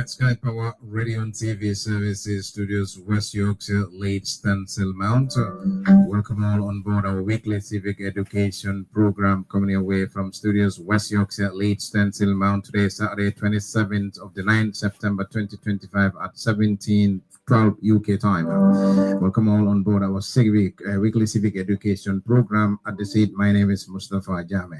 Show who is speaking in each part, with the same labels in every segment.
Speaker 1: Right, Sky Power Radio and TV Services Studios, West Yorkshire, Late Stansell Mount. Welcome all on board our weekly civic education program coming your way from Studios, West Yorkshire, Late Stansell Mount. Today, Saturday, 27th of the 9th, September 2025 at 17:12 UK time. Welcome all on board our civic, weekly civic education program. At the seat, my name is Mustafa Jame.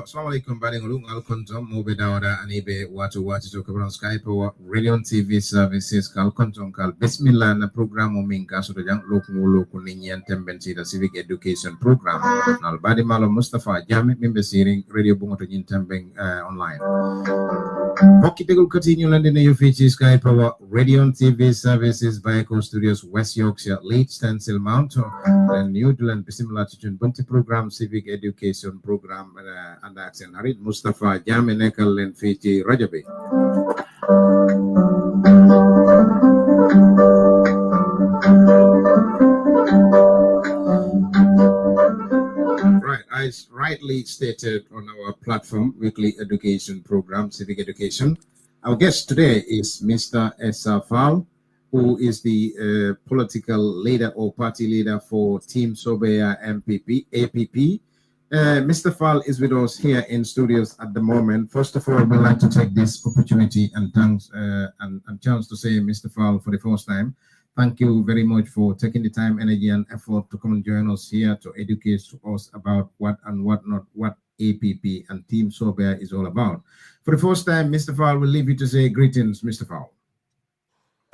Speaker 1: Assalamualaikum badingulu ngalkontom mobe dawda anibe watu to kabran Skype wa radio TV services kalkontom kal bismillah na program minga so jang lokngolo ko ninyan tembensi da civic education program nal badi malo Mustafa Jami mimbe siring radio bungo to nyin tembeng online bokki degul continue lande ne yo feature Skype wa radio TV services by Echo Studios West Yorkshire Late Stansell Mount and New Zealand bismillah to bunti program civic education program and accent Harid Mustafa Jami nekal len feature Rajabi. Right, as rightly stated on our platform, weekly education program, civic education. Our guest today is Mr. Essa Faal, who is the political leader or party leader for Team Sobeyaa MPP, APP. Mr. Faal is with us here in studios at the moment. First of all, we'd like to take this opportunity and thanks and chance to say, Mr. Faal, for the first time, thank you very much for taking the time, energy, and effort to come and join us here to educate us about what and what not, what APP and Team Sobeyaa is all about. For the first time, Mr. Faal, we'll leave you to say greetings, Mr. Faal.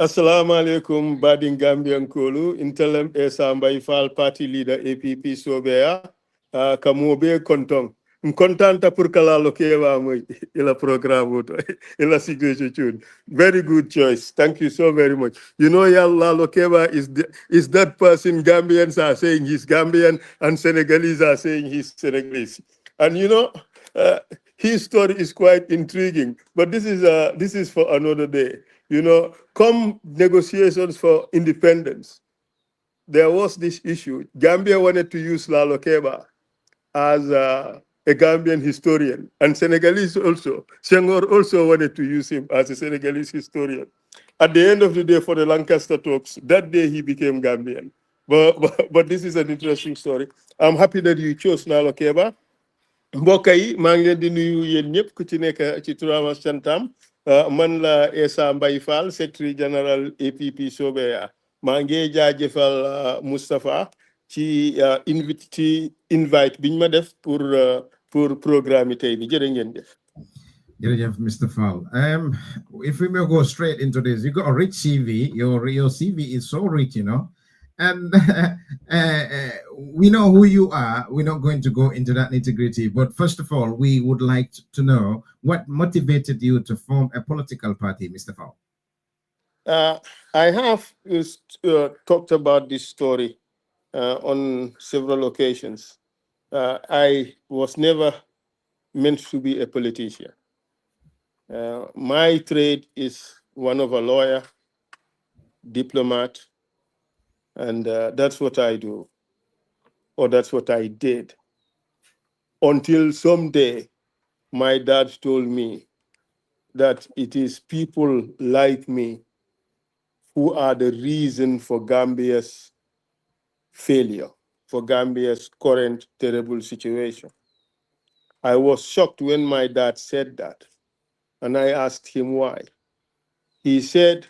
Speaker 2: Assalamu alaikum, Badin Gambian Kolu, Intelem Essa Faal, party leader APP Sobeyaa. Kamobe kontong kontanta pour kala lokewa moy ila programme to ila situation. Very good choice, thank you so very much. You know, yalla lokewa is that person Gambians are saying he's Gambian and Senegalese are saying he's Senegalese, and you know his story is quite intriguing, but this is for another day. You know, come negotiations for independence, there was this issue. Gambia wanted to use Lalo Keba as a Gambian historian, and Senegalese also. Senghor also wanted to use him as a Senegalese historian. At the end of the day, for the Lancaster talks, that day he became Gambian. But this is an interesting story. I'm happy that you chose Lalo Keba. mbokk yi maa ngi leen di nuyu yéen ñëpp ku ci nekk ci turam ak santam man la Essa Faal secretary general APP Sobeyaa maa ngi jaajëfal Moustapha ci invite biñ ma def pour programme tey bi jërë ngeen jëf.
Speaker 1: Jërëjëf, Mr. Faal. If we may go straight into this, you got a rich CV. Your CV is so rich, you know. And we know who you are. We're not going to go into that nitty-gritty. But first of all, we would like to know what motivated you to form a political party, Mr. Faal.
Speaker 2: I have talked about this story on several occasions. I was never meant to be a politician. My trade is one of a lawyer, diplomat, and that's what I do, or that's what I did. Until someday, my dad told me that it is people like me who are the reason for Gambia's failure, for Gambia's current terrible situation. I was shocked when my dad said that, and I asked him why. He said,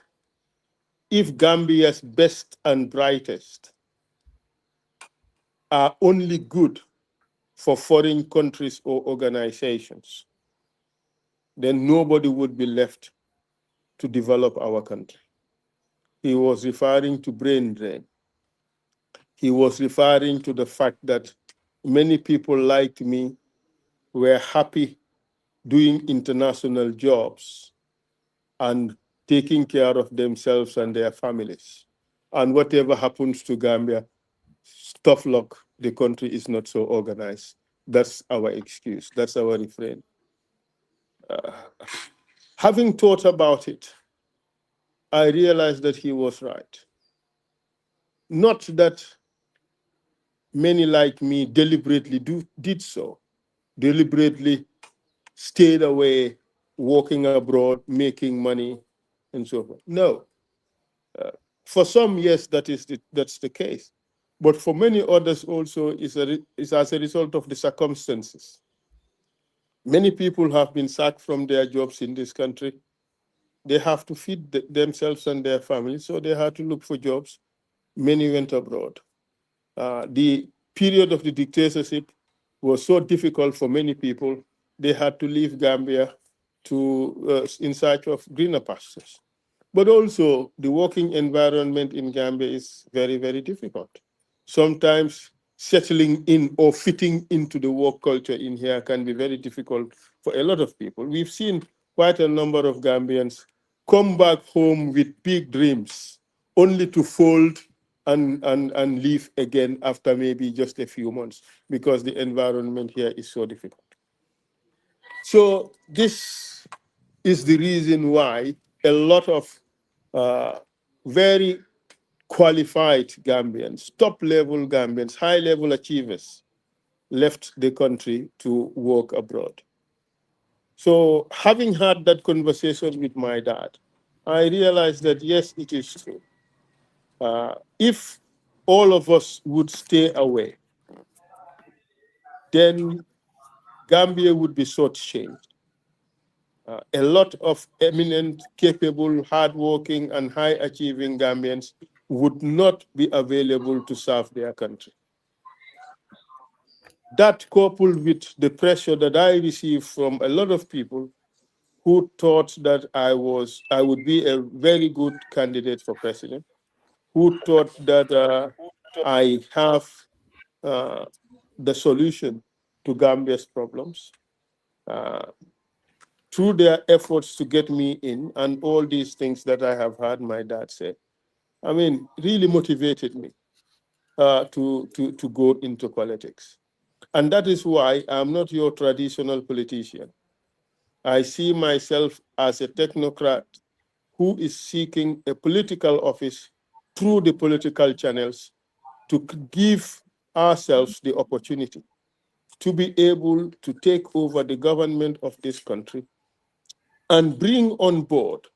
Speaker 2: if Gambia's best and brightest are only good for foreign countries or organizations, then nobody would be left to develop our country. He was referring to brain drain. He was referring to the fact that many people like me were happy doing international jobs and taking care of themselves and their families. And whatever happens to Gambia, tough luck, the country is not so organized. That's our excuse. That's our refrain. Having thought about it, I realized that he was right. Not that many like me deliberately did so, deliberately stayed away, walking abroad, making money, and so forth. No. For some, yes, that's the case. But for many others also is as a result of the circumstances. Many people have been sacked from their jobs in this country. They have to feed themselves and their families, so they had to look for jobs. Many went abroad. The period of the dictatorship was so difficult for many people, they had to leave Gambia in search of greener pastures. But also, the working environment in Gambia is very, very difficult. Sometimes settling in or fitting into the work culture in here can be very difficult for a lot of people. We've seen quite a number of Gambians come back home with big dreams, only to fold and leave again after maybe just a few months because the environment here is so difficult. So this is the reason why a lot of very qualified Gambians, top-level Gambians, high-level achievers left the country to work abroad. So having had that conversation with my dad, I realized that, yes, it is true. If all of us would stay away, then Gambia would be shortchanged. A lot of eminent, capable, hardworking, and high-achieving Gambians would not be available to serve their country. That, coupled with the pressure that I received from a lot of people who thought that I would be a very good candidate for president, who thought that I have the solution to Gambia's problems, through their efforts to get me in and all these things that I have heard my dad say, I mean, really motivated me to go into politics. And that is why I'm not your traditional politician. I see myself as a technocrat who is seeking a political office through the political channels to give ourselves the opportunity to be able to take over the government of this country and bring on board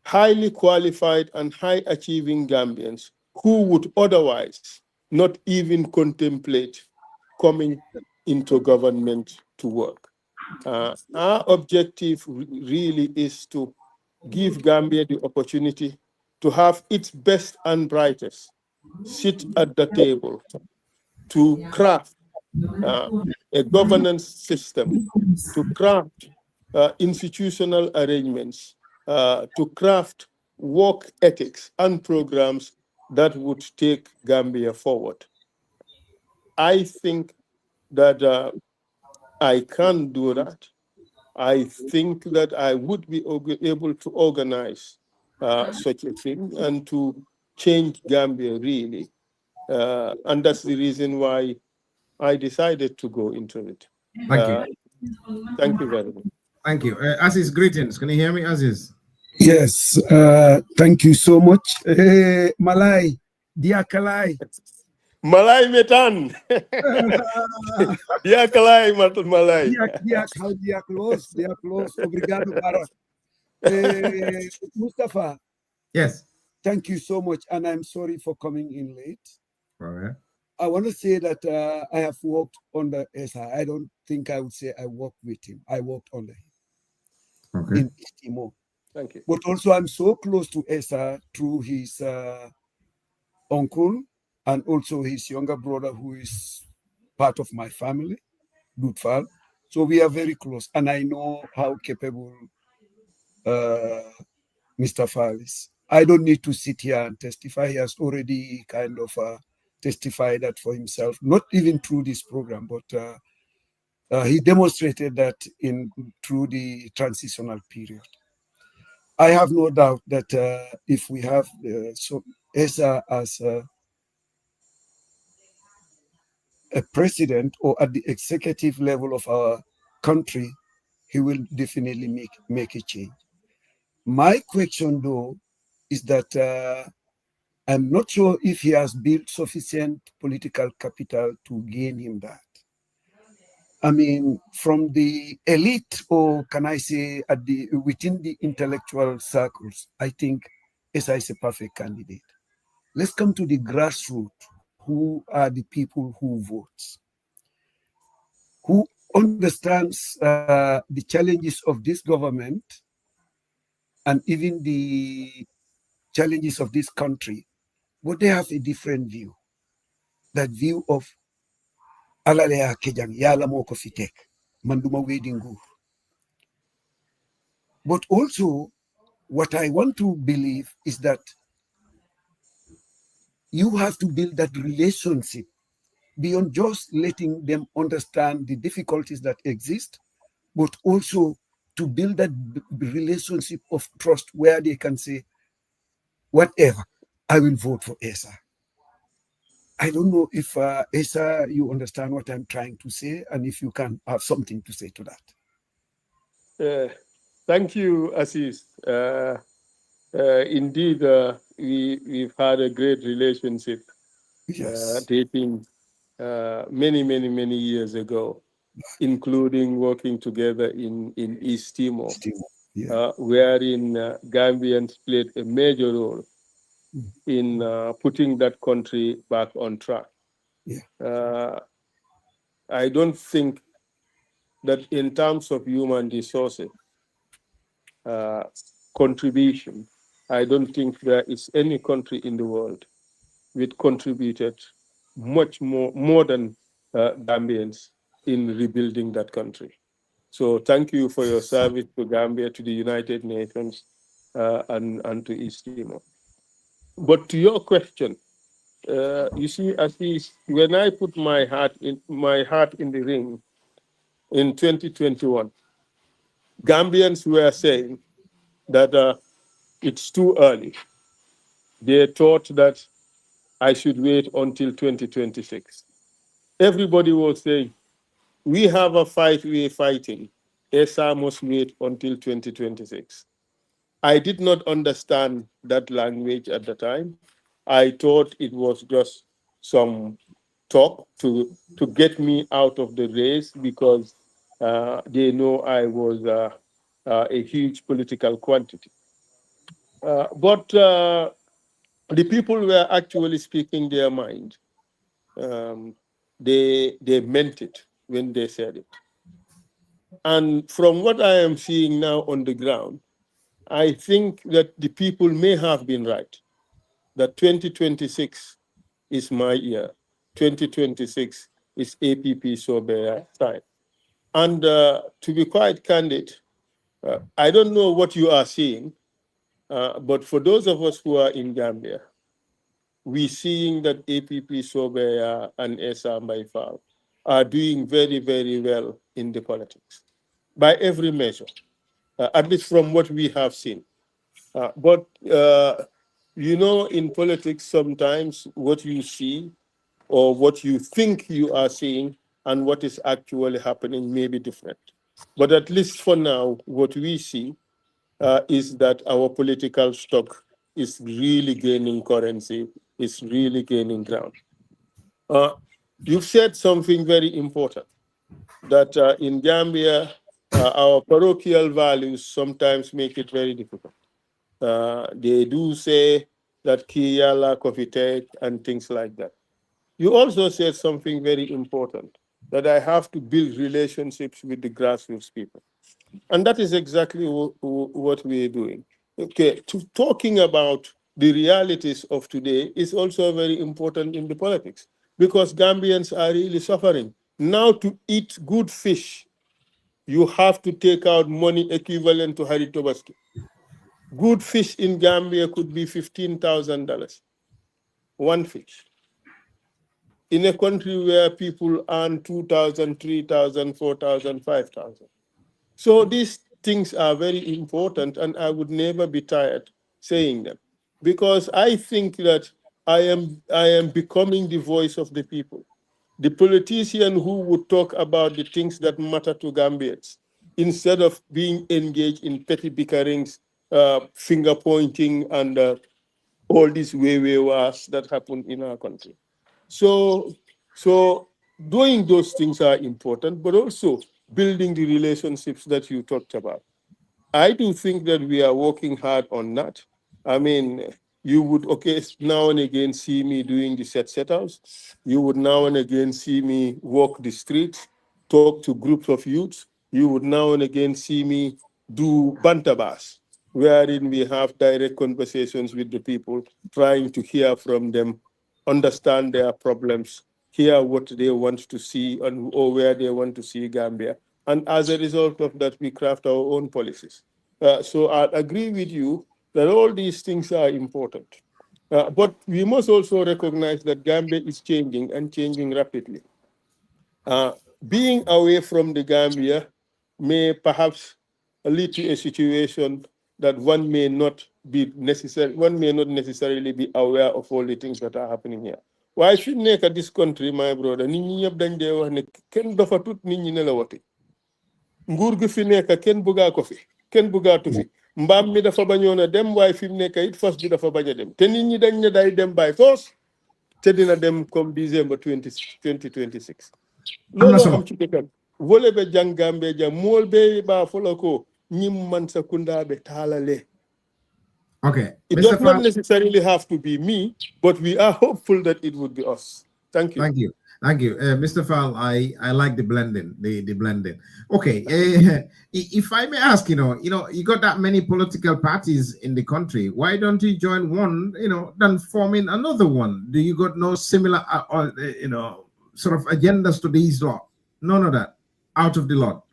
Speaker 2: highly qualified and high achieving Gambians who would otherwise not even contemplate coming into government to work. Our objective really is to give Gambia the opportunity to have its best and brightest sit at the table to craft a governance system, to craft institutional arrangements, to craft work ethics and programs that would take Gambia forward. I think that I can do that. I think that I would be able to organize such a thing and to change Gambia really. And that's the reason why I decided to go into it.
Speaker 1: Thank you.
Speaker 2: Thank you very much.
Speaker 1: Thank you. Aziz, greetings. Can you hear me, Aziz?
Speaker 3: Yes, thank you so much. Malay, Diakalai.
Speaker 2: Malay metan. Diakalai Malay.
Speaker 3: Dia close. Obrigado, para. Mustafa.
Speaker 1: Yes.
Speaker 3: Thank you so much, and I'm sorry for coming in late.
Speaker 1: All right.
Speaker 3: I want to say that I have worked under Essa. I don't think I would say I worked with him. I worked under him in Timor.
Speaker 2: Thank you.
Speaker 3: But also, I'm so close to Essa through his uncle and also his younger brother, who is part of my family, Dutfal. So we are very close, and I know how capable Mr. Faal is. I don't need to sit here and testify. He has already kind of testified that for himself, not even through this program, but he demonstrated that through the transitional period. I have no doubt that if we have Essa as a president or at the executive level of our country, he will definitely make a change. My question, though, is that I'm not sure if he has built sufficient political capital to gain him that. I mean, from the elite, or can I say within the intellectual circles, I think Essa is a perfect candidate. Let's come to the grassroots. Who are the people who vote? Who understands the challenges of this government and even the challenges of this country, but they have a different view. That view of alalea kejang yala moko fitek manduma wedingu. But also, what I want to believe is that you have to build that relationship beyond just letting them understand the difficulties that exist, but also to build that relationship of trust where they can say, whatever, I will vote for Essa. I don't know if Essa, you understand what I'm trying to say, and if you can have something to say to that.
Speaker 2: Thank you, Assis. Indeed, we've had a great relationship
Speaker 3: Yes.
Speaker 2: dating many years ago, including working together in East Timor,
Speaker 3: Yeah.
Speaker 2: wherein Gambians played a major role in putting that country back on track.
Speaker 3: Yeah.
Speaker 2: I don't think that in terms of human resources contribution, I don't think there is any country in the world which contributed much more than Gambians in rebuilding that country. So thank you for your service to Gambia, to the United Nations, and to East Timor. But to your question, you see, Assis, when I put my heart in the ring in 2021, Gambians were saying that it's too early. They thought that I should wait until 2026. Everybody was saying, we have a fight we're fighting. Essa must wait until 2026. I did not understand that language at the time. I thought it was just some talk to get me out of the race because they know I was a huge political quantity. But the people were actually speaking their mind. They meant it when they said it. And from what I am seeing now on the ground, I think that the people may have been right, that 2026 is my year. 2026 is APP Sobeyaa time. And to be quite candid, I don't know what you are seeing, but for those of us who are in Gambia, we're seeing that APP Sobeyaa and Essa Faal are doing very well in the politics by every measure, at least from what we have seen. But you know, in politics, sometimes what you see or what you think you are seeing and what is actually happening may be different. But at least for now, what we see is that our political stock is really gaining currency, is really gaining ground. You've said something very important, that in Gambia, our parochial values sometimes make it very difficult. They do say that Kiyala, Kofitek, and things like that. You also said something very important, that I have to build relationships with the grassroots people. And that is exactly what we're doing. Okay, talking about the realities of today is also very important in the politics, because Gambians are really suffering. Now, to eat good fish, you have to take out money equivalent to Hari Tobaski. Good fish in Gambia could be $15,000, one fish. In a country where people earn 2,000, 3,000, 4,000, 5,000. So these things are very important, and I would never be tired saying them, because I think that I am becoming the voice of the people, the politician who would talk about the things that matter to Gambians instead of being engaged in petty bickerings, finger pointing, and all these way wars that happen in our country. So doing those things are important, but also building the relationships that you talked about. I do think that we are working hard on that. I mean, you would now and again see me doing the set-outs. You would now and again see me walk the streets, talk to groups of youths. You would now and again see me do bantabas, wherein we have direct conversations with the people, trying to hear from them, understand their problems, hear what they want to see or where they want to see Gambia. And as a result of that, we craft our own policies. So I agree with you that all these things are important. But we must also recognize that Gambia is changing and changing rapidly. Being away from the Gambia may perhaps lead to a situation that one may not necessarily be aware of all the things that are happening here. Why should make at this country, my brother? Nit ñi ñëpp dañ dee wax ne kenn dafa tut nit ñi nelawati. Nguur gi fi nekk kenn bëggaa ko fi kenn bëggaatu fi mbaam mi dafa bañoon a dem waaye fi mu nekk it fas bi dafa bañ a dem te nit ñi dañ ne day dem by force te dina dem comme December 2026. looloo am ci dëkkam vole be jangambe jam mool be ba fola ko ñim man sa kundaabe taalale.
Speaker 1: Okay.
Speaker 2: It
Speaker 1: Mr.
Speaker 2: does not
Speaker 1: Fall,
Speaker 2: necessarily have to be me, but we are hopeful that it would be us. Thank you.
Speaker 1: thank you. Thank you. Mr. Fall, I like the blending, the blending. Okay. If I may ask, you got that many political parties in the country. Why don't you join one, than forming another one? Do you got no similar, sort of agendas to these law? None of that. Out of the lot.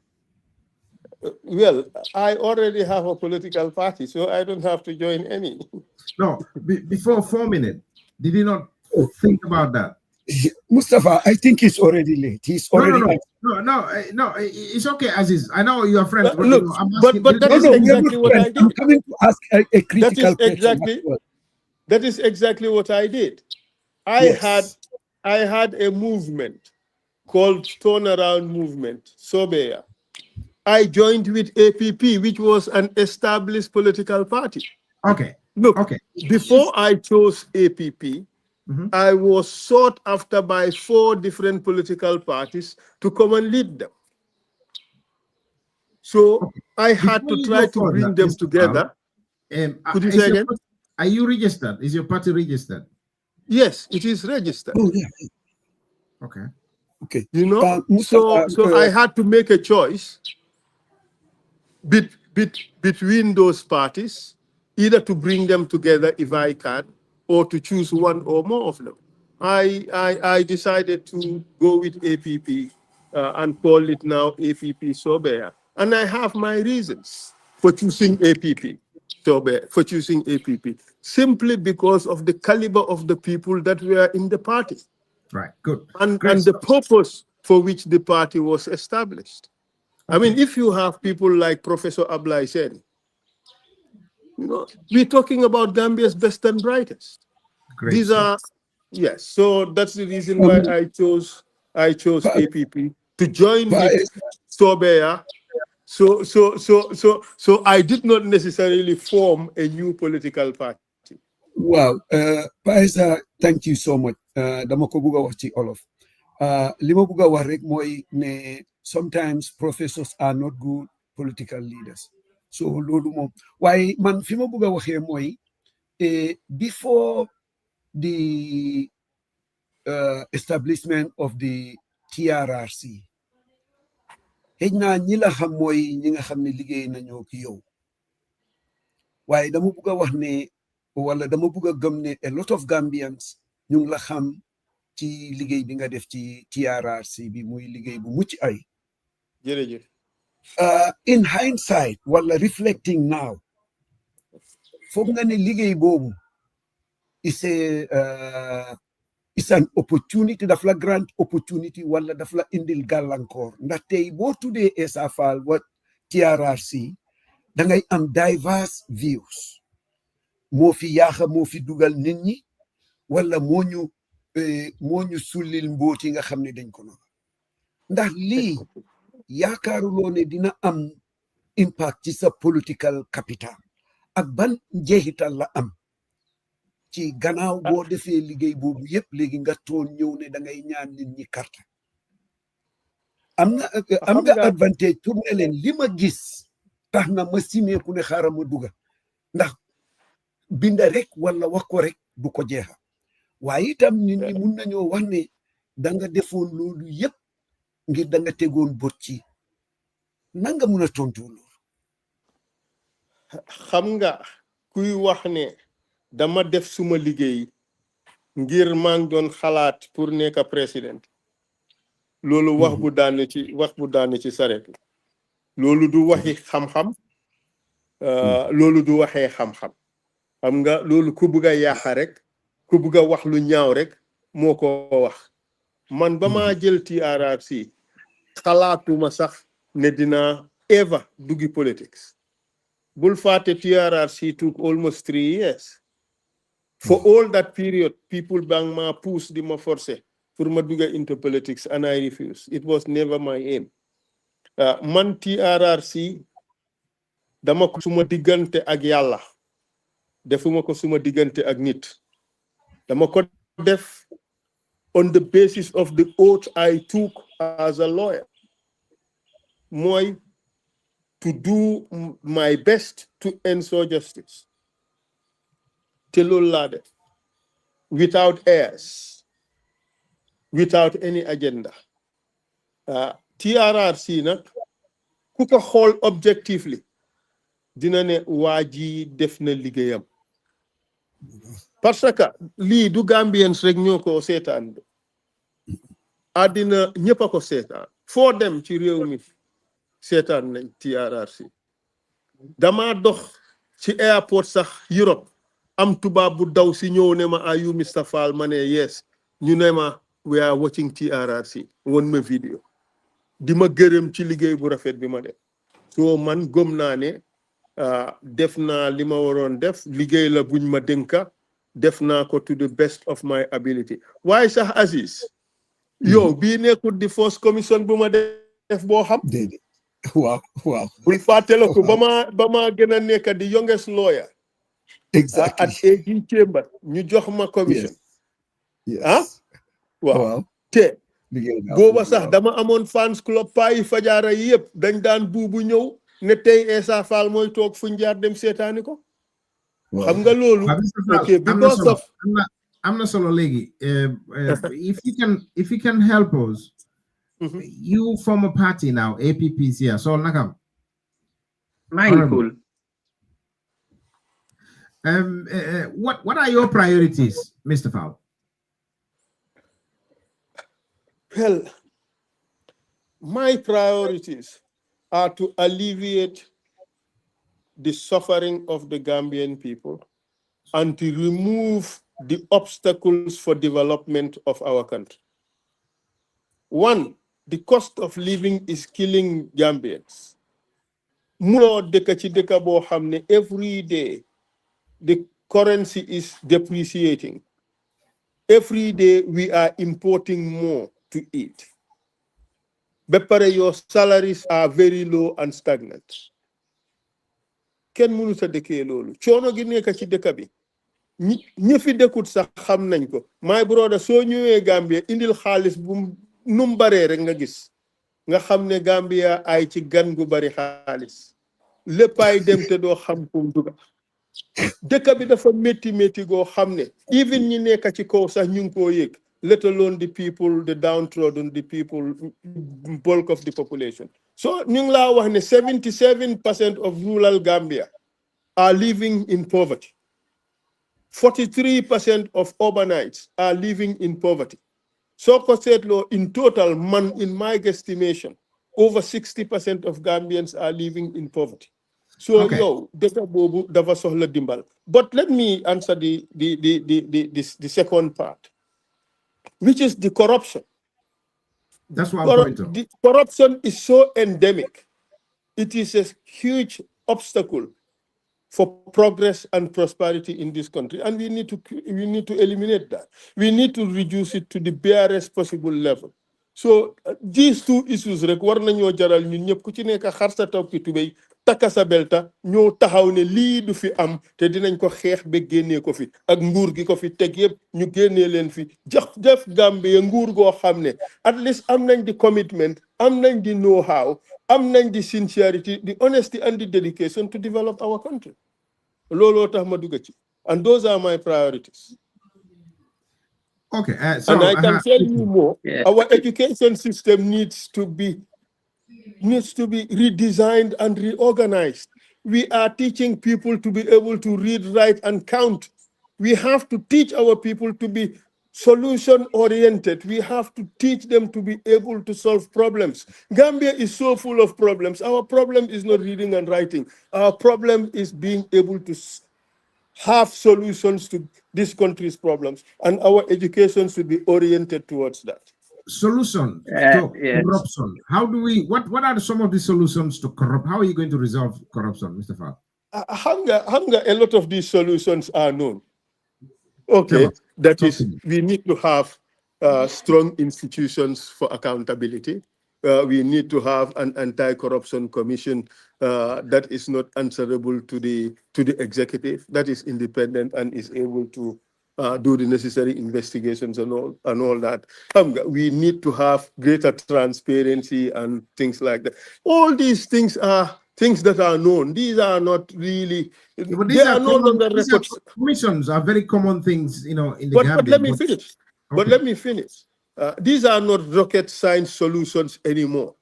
Speaker 2: Well, I already have a political party, so I don't have to join any.
Speaker 1: No, before forming it, did you not think about that?
Speaker 3: Mustafa, I think it's already late. He's already
Speaker 1: No, it's okay as is. I know you are friends, but
Speaker 2: Look,
Speaker 1: I'm asking,
Speaker 2: but that is exactly what I did.
Speaker 3: I'm coming to ask a critical question.
Speaker 2: That is exactly what I did. I had a movement called Turnaround Movement, Sobeyaa. I joined with APP, which was an established political party.
Speaker 1: Okay.
Speaker 2: Look,
Speaker 1: okay.
Speaker 2: Before I chose APP, I was sought after by 4 different political parties to come and lead them. So I had to try to bring them together. Could you say again?
Speaker 1: Are you registered? Is your party registered?
Speaker 2: Yes, it is registered.
Speaker 3: Oh, yeah.
Speaker 1: Okay.
Speaker 3: Okay.
Speaker 2: So I had to make a choice between those parties, either to bring them together if I can, or to choose one or more of them. I decided to go with APP and call it now APP Sobeyaa. And I have my reasons for choosing APP Sobeyaa, for choosing APP, simply because of the caliber of the people that were in the party.
Speaker 1: Right, good.
Speaker 2: And the purpose for which the party was established. Okay. I mean, if you have people like Professor Ablai said, we're talking about Gambia's best and brightest.
Speaker 1: Great.
Speaker 2: These are, yes. So that's the reason why I chose APP to join with Sobeyaa. So I did not necessarily form a new political party.
Speaker 3: Wow, Paisa, thank you so much. Dama ko buga wax ci olof. Li ma buga wax rek moy ne sometimes professors are not good political leaders. So lolu mom why man fi ma buga waxe moy before the establishment of the TRRC, hejna ñi la xam moy ñi nga xam ne liggéey nañoo ki yow. Waaye dama buga wax ne wala dama bëgg a gëm ne a lot of Gambians ñu ngi la xam ci liggéey bi nga def ci TRRC bi muy liggéey bu mucc ay.
Speaker 2: Jërëjëf.
Speaker 3: In hindsight wala reflecting now foog nga ne liggéey boobu is an opportunity, daf la grant opportunity wala daf la indil gàllankoor ndax tey boo tuddee Essa Faal wa TRRC da ngay am diverse views. Moo fi yaaxa moo fi dugal nit ñi wala moo ñu sullil mbooti nga xam ne dañ ko noonu ndax lii yaakaaruloo ne dina am impact ci sa political capital ak ban njeexital la am ci gannaaw boo defee liggéey boobu yëpp léegi nga toon ñëw ne da ngay ñaan nit ñi carte am nga advantage pour ne leen li ma gis tax na ma simeeku ne xaaral ma duga ndax binda rek wala wax ko rek du ko jeexa waaye itam nit ñi mun nañoo wax ne da nga defoon loolu yëpp ngir da nga tegoon bot ci nanga mun a tontu loolu
Speaker 2: xam nga kuy wax ne dama def suma liggéey ngir maa ngi doon xalaat pour nekk président loolu wax bu daanu ci saret loolu du waxi xam-xam loolu du waxee xam-xam xam nga loolu ku bëgg a yàq rek ku bëgg a wax lu ñaaw rek moo ko wax man ba maa jël TRRC xalaatuma sax ne dina ever duggi politics bul fàtte TRRC took almost 3 years for all that period people bang ma push di ma forcer pour ma dugga into politics and I refuse it was never my aim man TRRC dama ko suma diggante ak yàlla defuma ko suma diggante ak nit dama ko def on the basis of the oath I took as a lawyer mooy to do my best to ensure justice te loolu laa def without airs without any agenda TRRC nag ku ko xool objectively dina ne waa ji def na liggéeyam parce que lii du Gambians rek ñoo ko seetaan àddina ñëpp a ko seetaan foo dem ci réew mi seetaan nañ TRRC dama dox ci airport sax Europe am tubaab bu daw si ñëw ne ma are you Mr. Faal ma ne yes ñu ne ma we are watching TRRC won ma vidéo di ma gërëm ci liggéey bu rafet bi ma def so man gëm naa ne def naa li ma waroon def liggéey la buñ ma dénka def naa ko to the best of my ability waaye sax Aziz yow bii nekkul di first commission bu ma def boo xam
Speaker 3: waaw
Speaker 2: bul fàttale ko ba ma gën a nekk di youngest lawyer
Speaker 3: exactly
Speaker 2: at AG chamber ñu jox ma commission waaw te booba sax dama amoon fans club paayi fajaara yi yëpp dañ daan buubu ñëw ne tey Essa Faal mooy toog fu njaar dem seetaani ko xam nga loolu okay because of
Speaker 1: am na solo léegi if you can help us you form a party now APP's here so nakam
Speaker 4: mindful
Speaker 1: what are your priorities Mr. Faal?
Speaker 2: Well, my priorities are to alleviate the suffering of the Gambian people and to remove the obstacles for development of our country. One, the cost of living is killing Gambians. Every day, the currency is depreciating. Every day, we are importing more to eat. But your salaries are very low and stagnant. Ken mënu sa dëkkee loolu coono gi nekk ci dëkk bi ñi fi dëkkut sax xam nañ ko my brother soo ñëwee Gambia indil xaalis bu num baree rek nga gis nga xam ne Gambia ay ci gan gu bari xaalis léppay dem te doo xam fu mu dugg dëkk bi dafa métti goo xam ne even ñi nekk ci kaw sax ñu ngi koo yëg let alone the people, the downtrodden, the people, bulk of the population. So, ñu laa wax ne 77% of rural Gambia are living in poverty. 43% of urbanites are living in poverty. So, in total, in my guesstimation, over 60% of Gambians are living in poverty. So, okay. But let me answer the second part, which is the corruption.
Speaker 1: That's what I'm pointing.
Speaker 2: The corruption is so endemic. It is a huge obstacle for progress and prosperity in this country, and we need to eliminate that. We need to reduce it to the barest possible level. So these two issues war nañoo jaral ñun ñëpp ku ci nekk xar sa toog ki tubéy takka sa belta ñoo taxaw ne lii du fi am te dinañ ko xeex ba génnee ko fi ak nguur gi ko fi teg yëpp ñu génnee leen fi jox def Gambia nguur goo xam ne at least am nañ di commitment am nañ di know-how am nañ di sincerity the honesty and the dedication to develop our country looloo tax ma dugg ci and those are my priorities.
Speaker 1: Okay,
Speaker 2: And I can tell you more.
Speaker 4: Yeah.
Speaker 2: Our education system needs to be redesigned and reorganized. We are teaching people to be able to read, write, and count. We have to teach our people to be solution-oriented. We have to teach them to be able to solve problems. Gambia is so full of problems. Our problem is not reading and writing. Our problem is being able to have solutions to this country's problems, and our education should be oriented towards that.
Speaker 1: Solution to
Speaker 4: Yes.
Speaker 1: corruption. How do we? What are some of the solutions to corrupt? How are you going to resolve corruption, Mr. Faal?
Speaker 2: Hunger. A lot of these solutions are known. Okay, that is, we need to have strong institutions for accountability. We need to have an anti-corruption commission that is not answerable to the executive, that is independent and is able to do the necessary investigations and all that. We need to have greater transparency and things like that. All these things are things that are known. These are not really.
Speaker 1: But
Speaker 2: They are no longer records.
Speaker 1: Commissions are very common things, in the
Speaker 2: But
Speaker 1: Gambia.
Speaker 2: let me finish. But let me finish. These are not rocket science solutions anymore.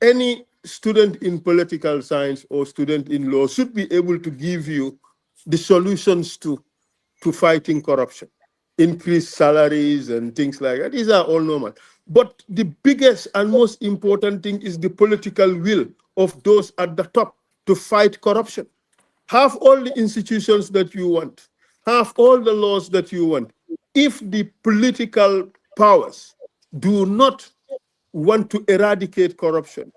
Speaker 2: Any student in political science or student in law should be able to give you the solutions to fighting corruption, increase salaries and things like that. These are all normal. But the biggest and most important thing is the political will of those at the top to fight corruption. Have all the institutions that you want, have all the laws that you want. If the political powers do not want to eradicate corruption,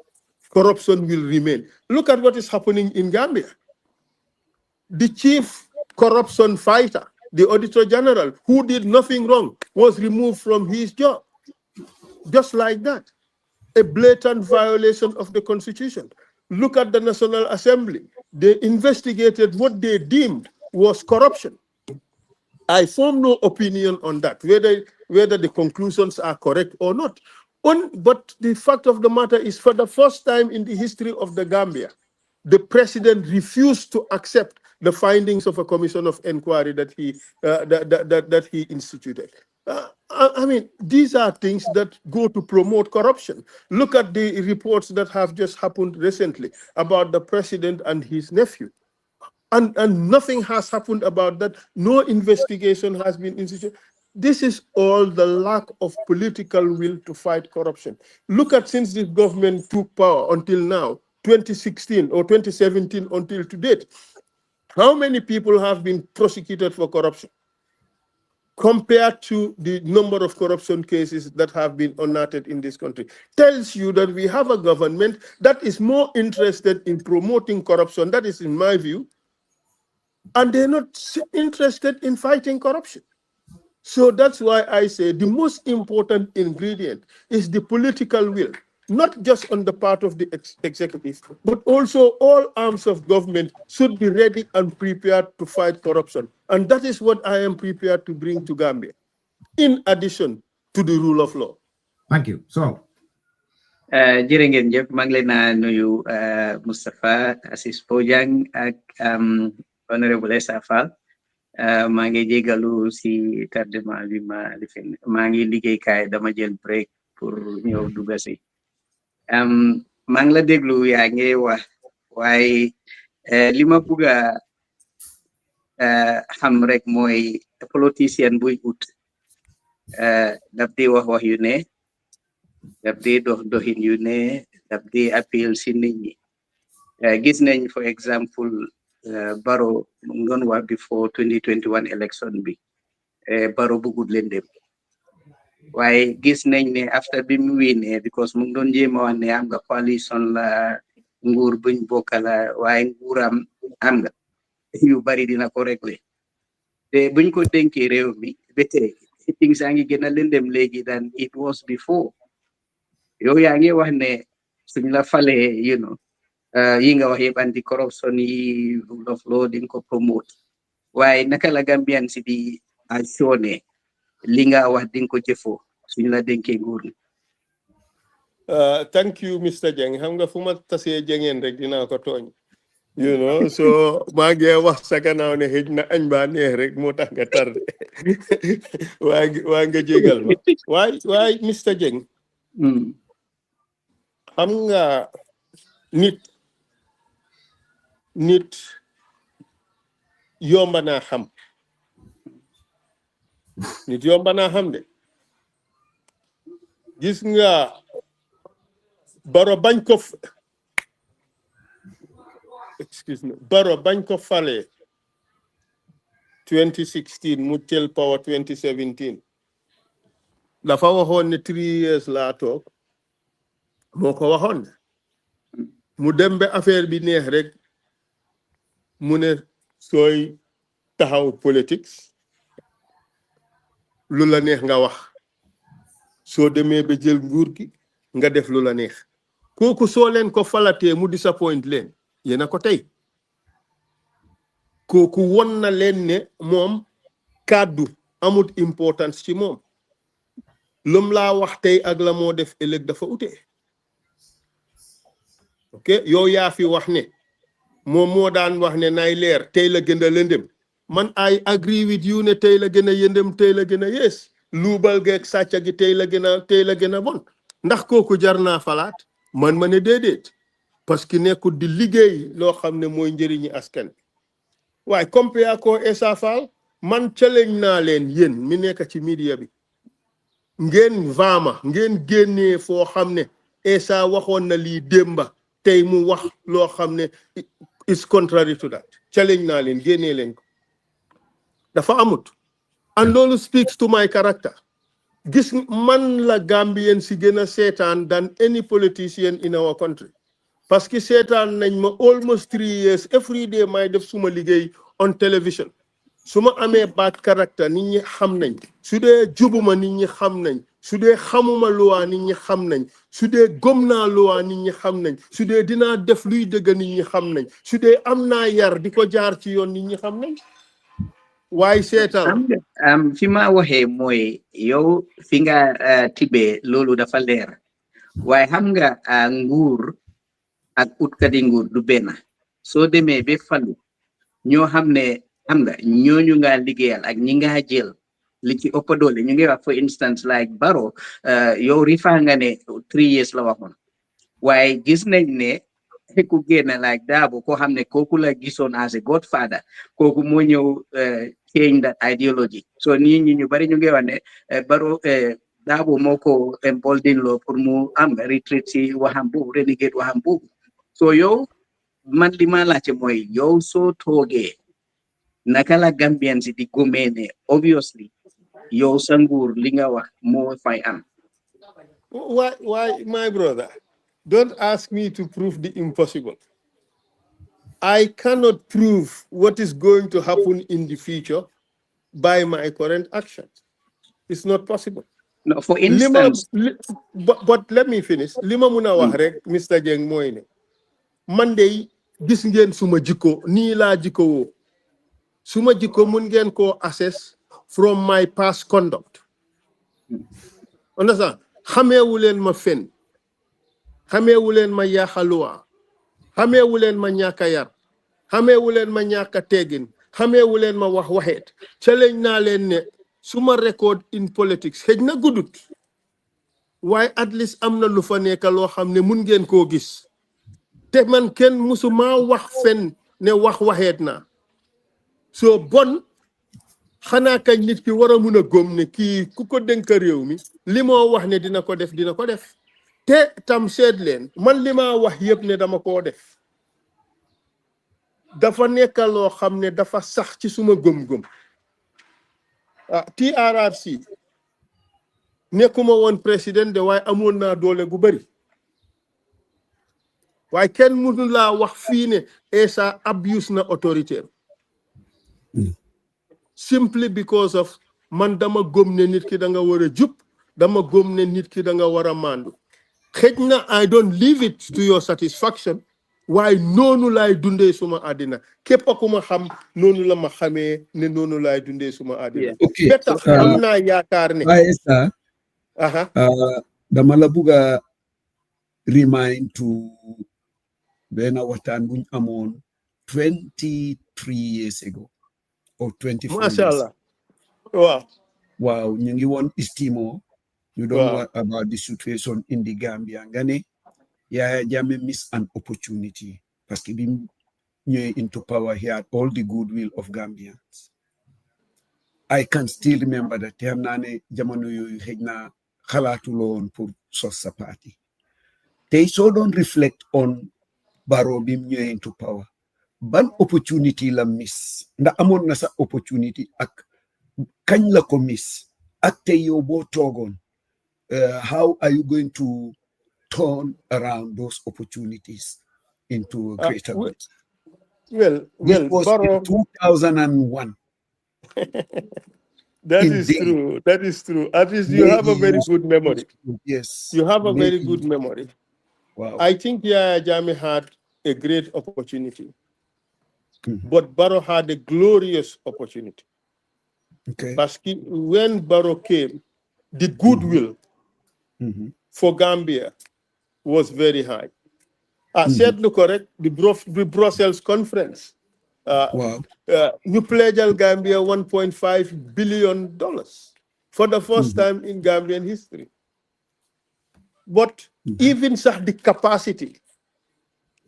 Speaker 2: corruption will remain. Look at what is happening in Gambia. The chief corruption fighter, the Auditor General, who did nothing wrong, was removed from his job. Just like that. A blatant violation of the Constitution. Look at the National Assembly. They investigated what they deemed was corruption. I form no opinion on that, whether the conclusions are correct or not. But the fact of the matter is, for the first time in the history of the Gambia, the president refused to accept the findings of a commission of inquiry that he instituted. I mean, these are things that go to promote corruption. Look at the reports that have just happened recently about the president and his nephew. And nothing has happened about that. No investigation has been instituted. This is all the lack of political will to fight corruption. Look at since this government took power until now, 2016 or 2017 until to date, how many people have been prosecuted for corruption compared to the number of corruption cases that have been unearthed in this country? Tells you that we have a government that is more interested in promoting corruption, that is in my view, and they're not interested in fighting corruption. So that's why I say the most important ingredient is the political will, not just on the part of the executive, but also all arms of government should be ready and prepared to fight corruption. And that is what I am prepared to bring to Gambia, in addition to the rule of law.
Speaker 1: Thank you. So,
Speaker 4: jërë ngeen jëf maa ngi leen a nuyu Moustapha Assis Bojang ak honorable Essa Faal maa ngi jégalu si tardement bi maa ngi liggéeykaay dama jël break pour ñëw dugga si maa ngi la déglu yaa ngi wax waaye li ma bëgg a xam rek mooy politicien buy ut daf di wax yu ne daf di dox doxin yu ne daf di appeal si nit ñi gis nañ for example Barrow mu ngi doon wax before 2021 election bi Barrow bëggut leen dem waaye gis nañ ne after bi mu winee because mu ngi doon jéema wax ne am nga coalition la nguur buñ bokka la waaye nguuram am nga yu bari dina ko régler te buñ ko dénkee réew mi ba tey things a ngi gën a lëndëm léegi than it was before yow yaa ngi wax ne suñ la falee yi nga wax yëpp anti corruption yi rule of law di nga ko promote waaye naka la Gambian si di assurer li nga wax di nga ko jëfoo suñ la dénkee nguur gi.
Speaker 2: Thank you Mr. Jeng xam nga fu ma tasee jengeen rek dinaa ko tooñ you know so maa ngi wax sa gannaaw ne xëj na añ baa neex rek moo tax nga tardé waa nga jégal ma waay Mr. Jeng xam nga nit yomba naa xam de gis nga Baro bañ ko fale 2016 mu tel power 2017 dafa waxoon ne 3 years laa toog moo ko waxoon mu dem ba affaire bi neex rek mu ne sooy taxaw politics lu la neex nga wax soo demee ba jël nguur gi nga def lu la neex kooku soo leen ko falatee mu disappoint leen yéena ko tey kooku won na leen ne moom kàddu amut importance ci moom lum laa wax tey ak la moo def ëllëg dafa ute ok yow yaa fi wax ne moom moo daan wax ne nay leer tey la gën a lëndëm man I agree with you ne tey la gën a yëndëm tey la gën a yées luubal geeg sàcca gi tey la gën a bon ndax kooku jar naa falaat man ma ne déedéet parce que nekkul di liggéey loo xam ne mooy njëriñi askan waaye compare ko Essa Faal man challenge naa leen yéen mi nekk ci media bi ngeen vaama ngeen génnee foo xam ne Essa waxoon na lii démba tey mu wax loo xam ne is contrary to that challenge naa leen génnee leen ko dafa amut and loolu speaks to my character gis man la Gambien si gën a seetaan than any politician in our country parce que seetaan nañ ma almost 3 years every day may def suma liggéey on television su ma amee bad character nit ñi xam nañ su dee jubuma nit ñi xam nañ su dee xamuma luwaa nit ñi xam nañ su dee gëm naa luwaa nit ñi xam nañ su dee dinaa def luy dëgg nit ñi xam nañ su dee am naa yar di ko jaar ci yoon nit ñi xam nañ waaye seetaan
Speaker 4: fi ma waxee mooy yow fi nga tibee loolu dafa leer waaye xam nga nguur ak utkati nguur du benn soo demee ba falu ñoo xam ne xam nga ñooñu nga liggéeyal ak ñi nga jël li ci ëpp doole ñu ngi wax for instance like Barrow yow rifa nga ne 3 years la waxoon waaye gis nañ ne ku génn like Darboe koo xam ne kooku la gisoon as a godfather kooku moo ñëw change that ideology so nii ñi ñu bari ñu ngi wax ne Barrow Darboe moo ko embolden loo pour mu am retreat ci waxam boobu renegade waxam boobu so yow man li ma laajte mooy yow soo toogee naka la Gambian si di gomee ne obviously yow sa nguur li nga wax moo fay am.
Speaker 2: Why, my brother, don't ask me to prove the impossible. I cannot prove what is going to happen in the future by my current actions. It's not possible.
Speaker 4: No, for instance,
Speaker 2: but let me finish. Lima muna wax rek Mr. Jeng mooy ne man de gis ngeen suma jikko nii laa jikko woo suma jikko mun ngeen koo assess from my past conduct. Understand? Xameewu leen ma fen xameewu leen ma yaaxaluwaa xameewu leen ma ñàkka yar xameewu leen ma ñàkka teggin xameewu leen ma wax waxeet challenge naa leen ne suma record in politics xëj na guddut waaye at least am na lu fa nekk loo xam ne mun ngeen koo gis te man kenn musuma wax fen ne wax waxeet naa soo bon xanaa kañ nit ki war a mun a gëm ne kii ku ko dénk réew mi li moo wax ne dina ko def te tam seet leen man li ma wax yëpp ne dama koo def dafa nekk loo xam ne dafa sax ci suma gëm-gëm TRRC nekkuma woon président de waaye amoon naa doole gu bari waaye kenn mënu laa wax fii ne Essa abuse na autorité simply because of man dama gëm ne nit ki da nga war a jub dama gëm ne nit ki da nga war a mandu xëj na I don't leave it to your satisfaction waaye noonu laay dundee suma àddina képp ku ma xam noonu la ma xamee ne noonu laay dundee suma àddina
Speaker 3: Okay.
Speaker 2: ba tax am naa yaakaar ne
Speaker 3: Essa,
Speaker 2: aha
Speaker 3: dama la bugg a remind to benn waxtaan buñ amoon 23 years ago or 24
Speaker 2: masha
Speaker 3: years.
Speaker 2: Allah waaw
Speaker 3: Wow, ñu ngi woon Istimo, ñu doon
Speaker 2: waaw
Speaker 3: wax about the situation in the Gambia nga ne Yaya Jammeh missed an opportunity parce que bi mu ñëwee into power he had all the goodwill of Gambians. I can still remember that te xam naa ne jamono yooyu xëj na xalaatuloon pour sos sa parti tey soo doon reflect on Barrow bi mu ñëwee into power ban opportunity la miss ndax amoon na sa opportunity ak kañ la ko miss ak tey yow boo toogoon how are you going to turn around those opportunities into a greater good?
Speaker 2: Well,
Speaker 3: This was
Speaker 2: Barrow,
Speaker 3: in 2001.
Speaker 2: that
Speaker 3: in
Speaker 2: is
Speaker 3: May.
Speaker 2: true. That is true. At least you have a very good memory.
Speaker 3: Yes.
Speaker 2: You have a
Speaker 3: May.
Speaker 2: very good memory.
Speaker 3: Wow.
Speaker 2: I think Yaya Jammeh had a great opportunity, but Barrow had a glorious opportunity.
Speaker 3: Okay.
Speaker 2: Because when Barrow came, the goodwill for Gambia was very high. I said, look, correct, the Brussels conference.
Speaker 3: Wow.
Speaker 2: You pledged Gambia $1.5 billion for the first time in Gambian history. But even the capacity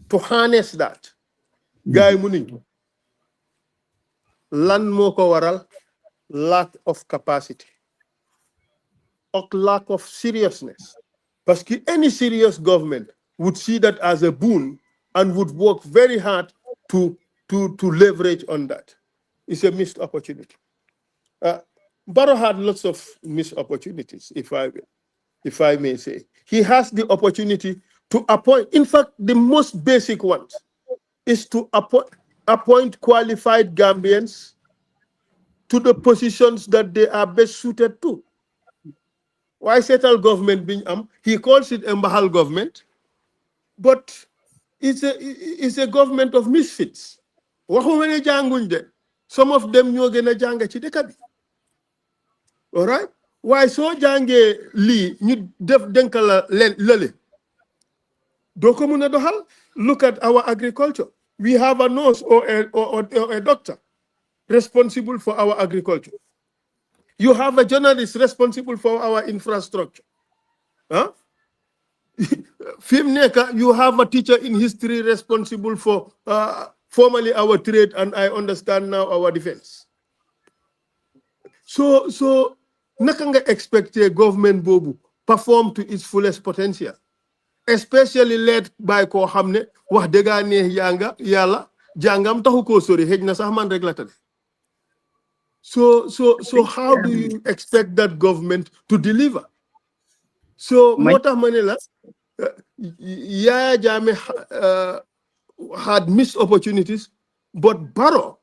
Speaker 2: to harness that, Guy Muning, lan moko waral lack of capacity or lack of seriousness. Because any serious government would see that as a boon and would work very hard to leverage on that. It's a missed opportunity. Barrow had lots of missed opportunities, if I may say. He has the opportunity to appoint, in fact, the most basic ones is to appoint qualified Gambians to the positions that they are best suited to. Why settle government being he calls it a Mbahal government, but it's a government of misfits. Some of them ñoo gëna jàng ci dëkk bi. All right? Why so jàngee lii ñu def denkala lële doo ko mën a doxal. Look at our agriculture. We have a nurse or a doctor responsible for our agriculture. You have a journalist responsible for our infrastructure. Huh? You have a teacher in history responsible for formerly our trade and I understand now our defense. So naka nga expect a government bobu perform to its fullest potential, especially led by ko xamne wax dega neex yanga yalla jangam taxu ko sori hejna sax man rek la tane. So how do you expect that government to deliver? So motax manela Yaya Jammeh had missed opportunities, but Barrow,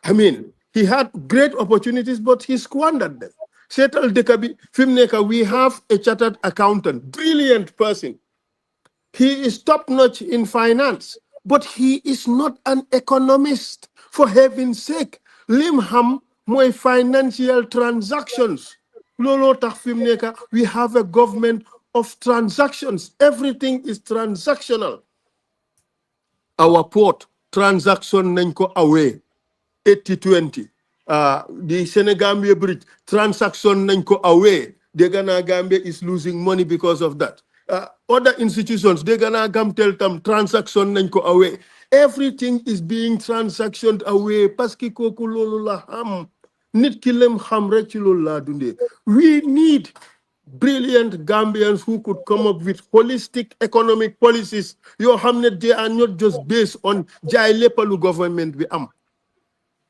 Speaker 2: I mean, he had great opportunities, but he squandered them. Settle Dekabi, Fimneka, we have a chartered accountant, brilliant person. He is top-notch in finance, but he is not an economist, for heaven's sake. Limham, my financial transactions. Lolo tax Fimneka, we have a government of transactions. Everything is transactional. Our port, transaction nenko away, 80-20. The Senegambia bridge, transaction nenko away. The Ghana Gambia is losing money because of that. Other institutions, the Ghana Gam tell them transaction nenko away. Everything is being transactioned away. Paski koku lolo la ham. Nit kilem ham rek ci lolo la dunde. We need brilliant Gambians who could come up with holistic economic policies. Your hamnet, they are not just based on jai lepalu government we am.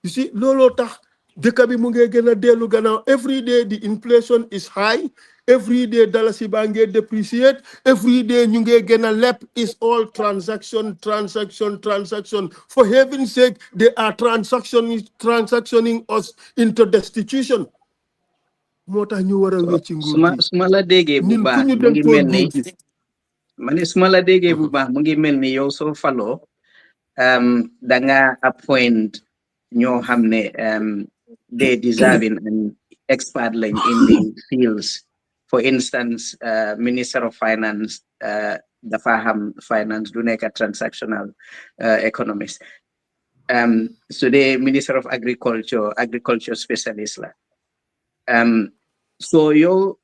Speaker 2: You see, lolo tax dekabi munge gena delu gana. Every day the inflation is high. Every day dalasi bange depreciate. Every day nyunge gena lep is all transaction. For heaven's sake, they are transactioning us into destitution. Moo tax ñu war a wecci nguur gi
Speaker 4: suma la déggee bu
Speaker 2: ñun ku
Speaker 4: baax
Speaker 2: ñu
Speaker 4: mu ngi
Speaker 2: dénkoon
Speaker 4: mel ni
Speaker 2: nguur gi
Speaker 4: mane suma la déggee bu baax mu ngi mel ni yow soo faloo da nga appoint ñoo xam ne they deserving and expert lañ in the fields. For instance, Minister of Finance, dafa xam finance du nekk transactional economist. So the Minister of Agriculture specialist la. So you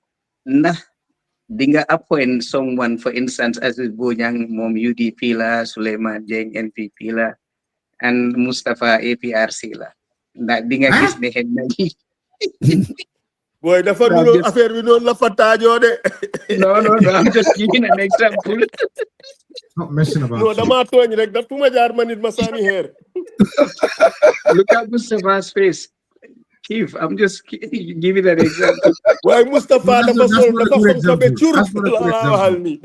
Speaker 4: dinga appoint someone, for instance, as is Bojang mom UDP la, Suleiman Jeng NPP la, and Mustafa APRC la. That dinga gis ne hen nañi.
Speaker 2: Boy, dafa nuro affaire bi non la fa taajoo de.
Speaker 4: No, I'm just giving an example.
Speaker 1: Not messing about.
Speaker 2: No, dama tooñ rek da tuma jaar manit ma sani hair.
Speaker 4: Look at Mustafa's face. Chief, I'm just giving an example.
Speaker 2: Why Mustafa dafa sol dafa xonka be chur la waxal ni.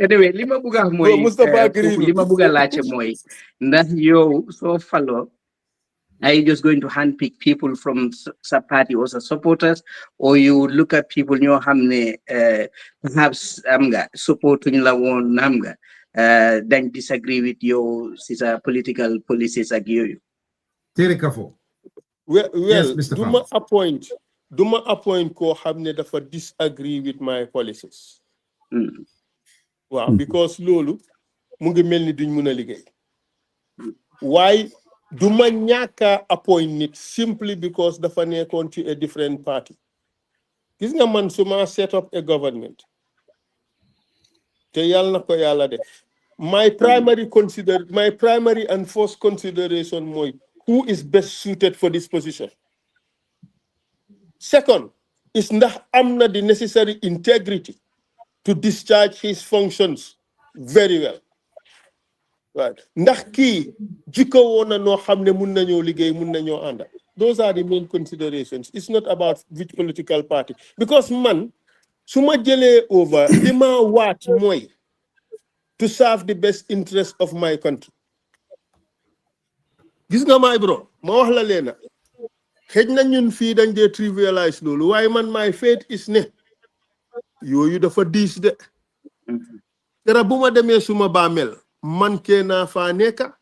Speaker 4: Anyway, lima buga moy
Speaker 2: Mustafa Green.
Speaker 4: lima buga lache moy ndax yow so follow, are you just going to handpick people from sub party or supporters, or you look at people ñoo xamne perhaps amga supporting la won namga then disagree with you sisa political policies ak yoyu.
Speaker 1: Tere kafo.
Speaker 2: Well,
Speaker 1: Yes, Mr.
Speaker 2: Duma appoint ko xamne dafa disagree with my policies. Wow, because lolu mu ngi melni duñ mëna liggéey. Why duma ñaka appoint nit simply because dafa nekkon ci a different party. Gis nga man suma set up a government. Te yalla nako yalla def. My primary and first consideration moy who is best suited for this position. Second is ndax amna the necessary integrity to discharge his functions very well. Right. Ndax ki jikko wona no xamne mun nañu liggéey mun nañu anda. Those are the main considerations. It's not about which political party, because man suma jëlé over lima wat moy to serve the best interest of my country. Gis nga my bro, ma wax la leena xej na ñun fi dañ dé trivialize lolu, waye man my faith is ne yoyu dafa diis de. Dara buma démé suma bamel man ke na fa neka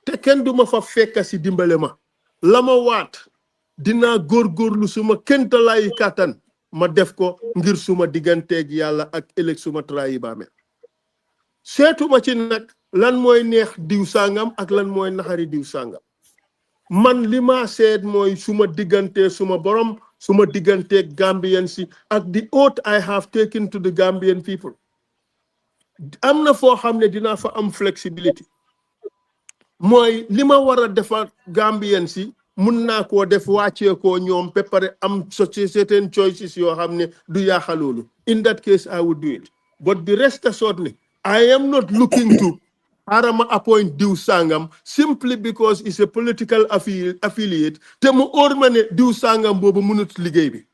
Speaker 2: te ken duma fa fekk ci dimbalé ma lama wat dina gorlu suma kentalay katan ma def ko ngir suma digante ak yalla ak elek suma trahi bamel. Setuma ci nak lan moy neex diw sangam ak lan moy naxari diw sangam. Man lima said moy suma digante suma borom, suma digante Gambian si ak the oath I have taken to the Gambian people. Amna fo xamne dina fa am flexibility. Moy lima wara defal Gambian si mun na ko def wacce ko ñom pepare am certain choices yo xamne du yaxalolu. In that case I would do it. But the rest assuredly, I am not looking to Arama appoint diw sangam simply because it's a political affiliate. Te mu ormane diw sangam bobu munut liggéey bi.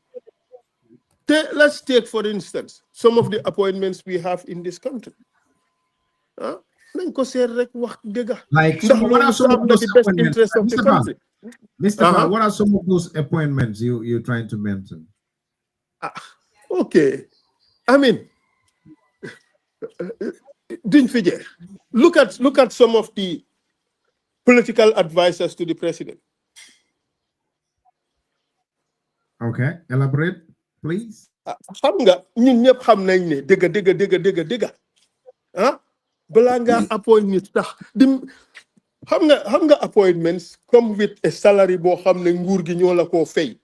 Speaker 2: Let's take, for instance, some of the appointments we have in this country. Like,
Speaker 1: what are some of those appointments? Mr. Faal, what are some of those appointments you're trying to mention?
Speaker 2: Okay. I mean, look at some of the political advisors to the president.
Speaker 1: Okay, elaborate, please.
Speaker 2: Xam nga ñun ñep xam nañ ne dëgg bala nga appoint nit tax xam nga appointments come with a salary boo xam ne nguur gi ñoo la koo fay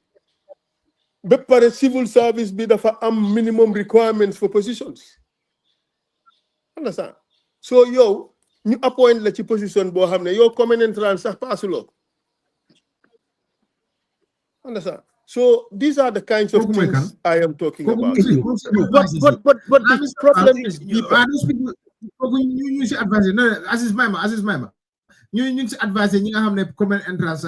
Speaker 2: ba pare civil service bi dafa am minimum requirements for positions. Understand? So yow ñu appoint la ci position boo xam ne yow common entrance sax paasuloo. Understand? So these are the kinds of things I am talking about. But the problem is deeper.
Speaker 1: You should advise. No, Aziz Mama. You need to advise. You have a common entrance.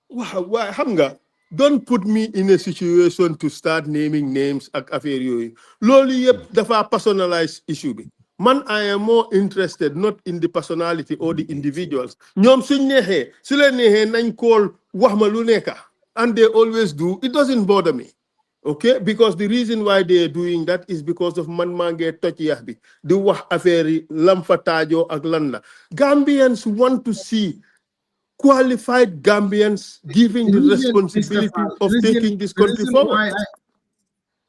Speaker 2: Why, Hamga? Don't put me in a situation to start naming names ak affaire yoyu. Loli yep dafa personalized issue bi. Man, I am more interested not in the personality or the individuals. Ñom suñ nexé, su leen nexé nañ call wax ma lu nekka, and they always do. It doesn't bother me. Okay, because the reason why they are doing that is because of man mange toj yax bi di wax affaire yi lam fa taajo ak lan la. Gambians want to see qualified Gambians giving the
Speaker 1: reason, Mr.
Speaker 2: responsibility
Speaker 1: Fall,
Speaker 2: of taking this country forward.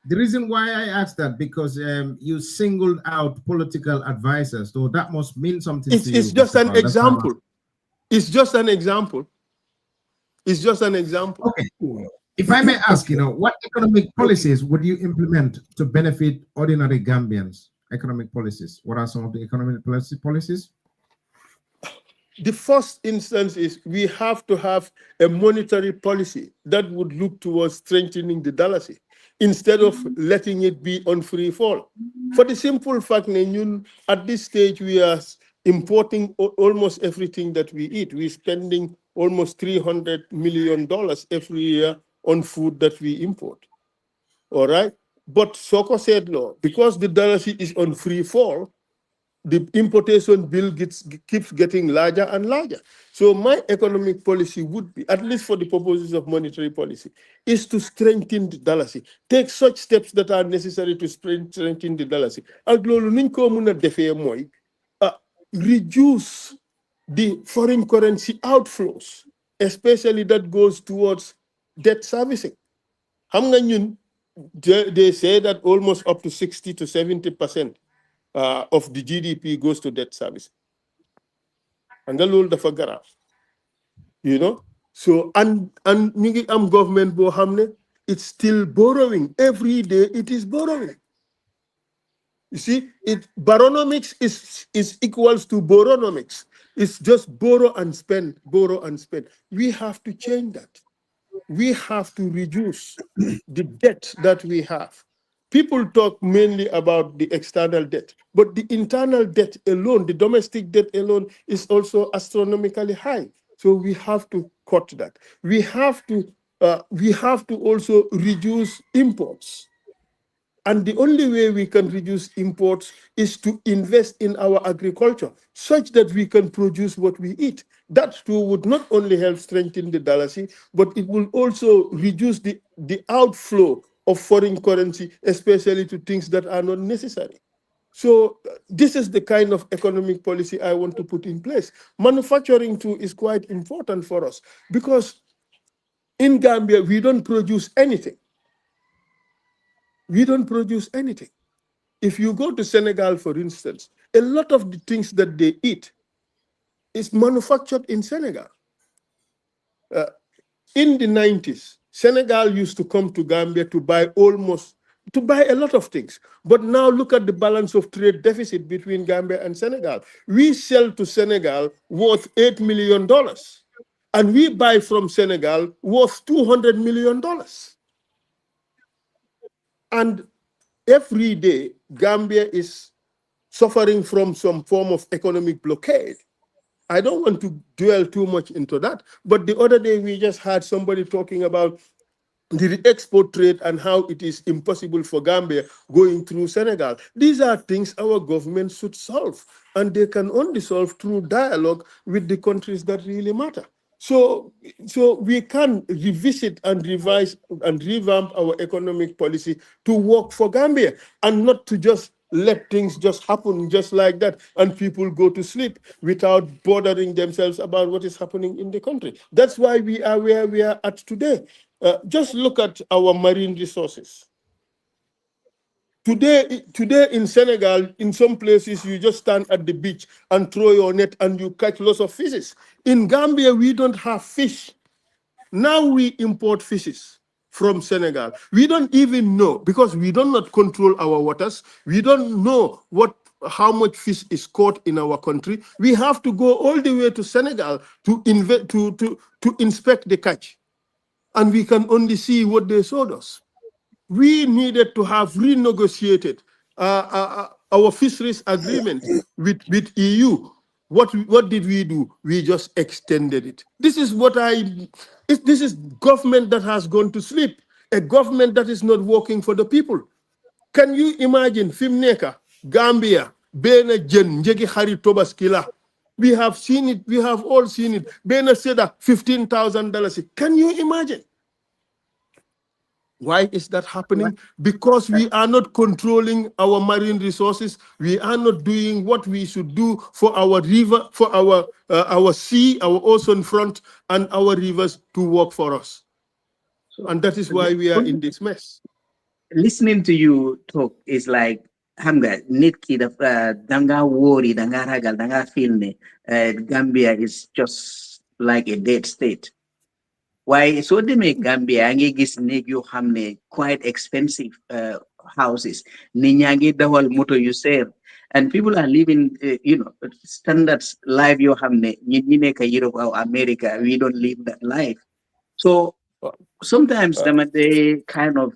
Speaker 1: The reason why I asked that, because you singled out political advisors, so that must mean something to you.
Speaker 2: It's just
Speaker 1: Mr.
Speaker 2: an
Speaker 1: Fall.
Speaker 2: example. It's just an example. It's just an example.
Speaker 1: Okay. If I may ask, what economic policies would you implement to benefit ordinary Gambians? Economic policies. What are some of the economic policies?
Speaker 2: The first instance is we have to have a monetary policy that would look towards strengthening the dollar instead of letting it be on free fall. For the simple fact that at this stage we are importing almost everything that we eat. We're spending almost $300 million every year on food that we import. All right? But Soko said no, because the dollar is on free fall, the importation bill keeps getting larger and larger. So my economic policy would be, at least for the purposes of monetary policy, is to strengthen the dollar. Take such steps that are necessary to strengthen the dollar. Reduce the foreign currency outflows, especially that goes towards debt servicing. They say that almost up to 60 to 70% of the GDP goes to debt service. And the loan dafa garage. So and government bo hamne, it's still borrowing. Every day it is borrowing. You see, baronomics is equals to borronomics. It's just borrow and spend, borrow and spend. We have to change that. We have to reduce the debt that we have. People talk mainly about the external debt, but the internal debt alone, the domestic debt alone, is also astronomically high. So we have to cut that. We have to also reduce imports. And the only way we can reduce imports is to invest in our agriculture such that we can produce what we eat. That too would not only help strengthen the dollar, but it will also reduce the outflow of foreign currency, especially to things that are not necessary. So this is the kind of economic policy I want to put in place. Manufacturing too is quite important for us because in Gambia, we don't produce anything. We don't produce anything. If you go to Senegal, for instance, a lot of the things that they eat is manufactured in Senegal. In the 90s, Senegal used to come to Gambia to buy a lot of things. But now look at the balance of trade deficit between Gambia and Senegal. We sell to Senegal worth $8 million, and we buy from Senegal worth $200 million. And every day, Gambia is suffering from some form of economic blockade. I don't want to dwell too much into that, but the other day we just had somebody talking about the export trade and how it is impossible for Gambia going through Senegal. These are things our government should solve, and they can only solve through dialogue with the countries that really matter. So we can revisit and revise and revamp our economic policy to work for Gambia and not to just let things just happen just like that and people go to sleep without bothering themselves about what is happening in the country. That's why we are where we are at today. Just look at our marine resources. Today in Senegal, in some places, you just stand at the beach and throw your net and you catch lots of fishes. In Gambia, we don't have fish. Now we import fishes from Senegal. We don't even know, because we do not control our waters. We don't know how much fish is caught in our country. We have to go all the way to Senegal to inspect the catch. And we can only see what they showed us. We needed to have renegotiated our fisheries agreement with EU. What did we do? We just extended it. This is this is government that has gone to sleep, a government that is not working for the people. Can you imagine Fimneka, Gambia, Bena Jen, Njegi Hari Tobaskila? We have seen it, we have all seen it. Bena Seda, $15,000. Can you imagine? Why is that happening? Because we are not controlling our marine resources. We are not doing what we should do for our river, for our sea, our ocean front, and our rivers to work for us.
Speaker 4: So
Speaker 2: And that is why we are in this mess.
Speaker 4: listening to you talk is like xam nga nit ki danga worry danga ragal danga feel ne Gambia is just like a dead state. Why so they make Gambia ngi gis néeg yu xam ne quite expensive houses nit ñaa ngi dawal moto yu seer and people are living standards life yoo xam ne ñi nekk Europe or America we don't live that life. So sometimes they kind of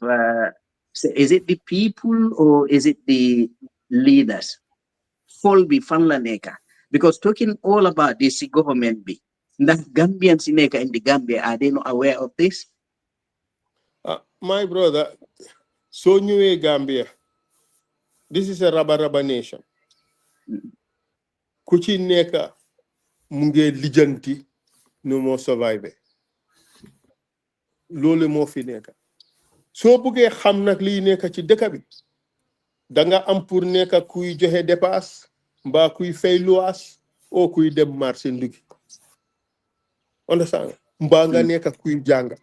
Speaker 4: say, is it the people or is it the leaders? Fall be fan la neka. Because talking all about this government be the Gambians in the Gambia, are they not aware of this?
Speaker 2: My brother, so new Gambia. This is a rubber nation. Kuchi neka munge lijanti no more survive. Lole mo fi neka. So buggee xam nag liy nekk ci dëkk bi danga am pour nekk kuy joxe dépasse mbaa kuy fay luwaas oo kuy dem marché nduggi understand mbaa nga nekk kuy jàng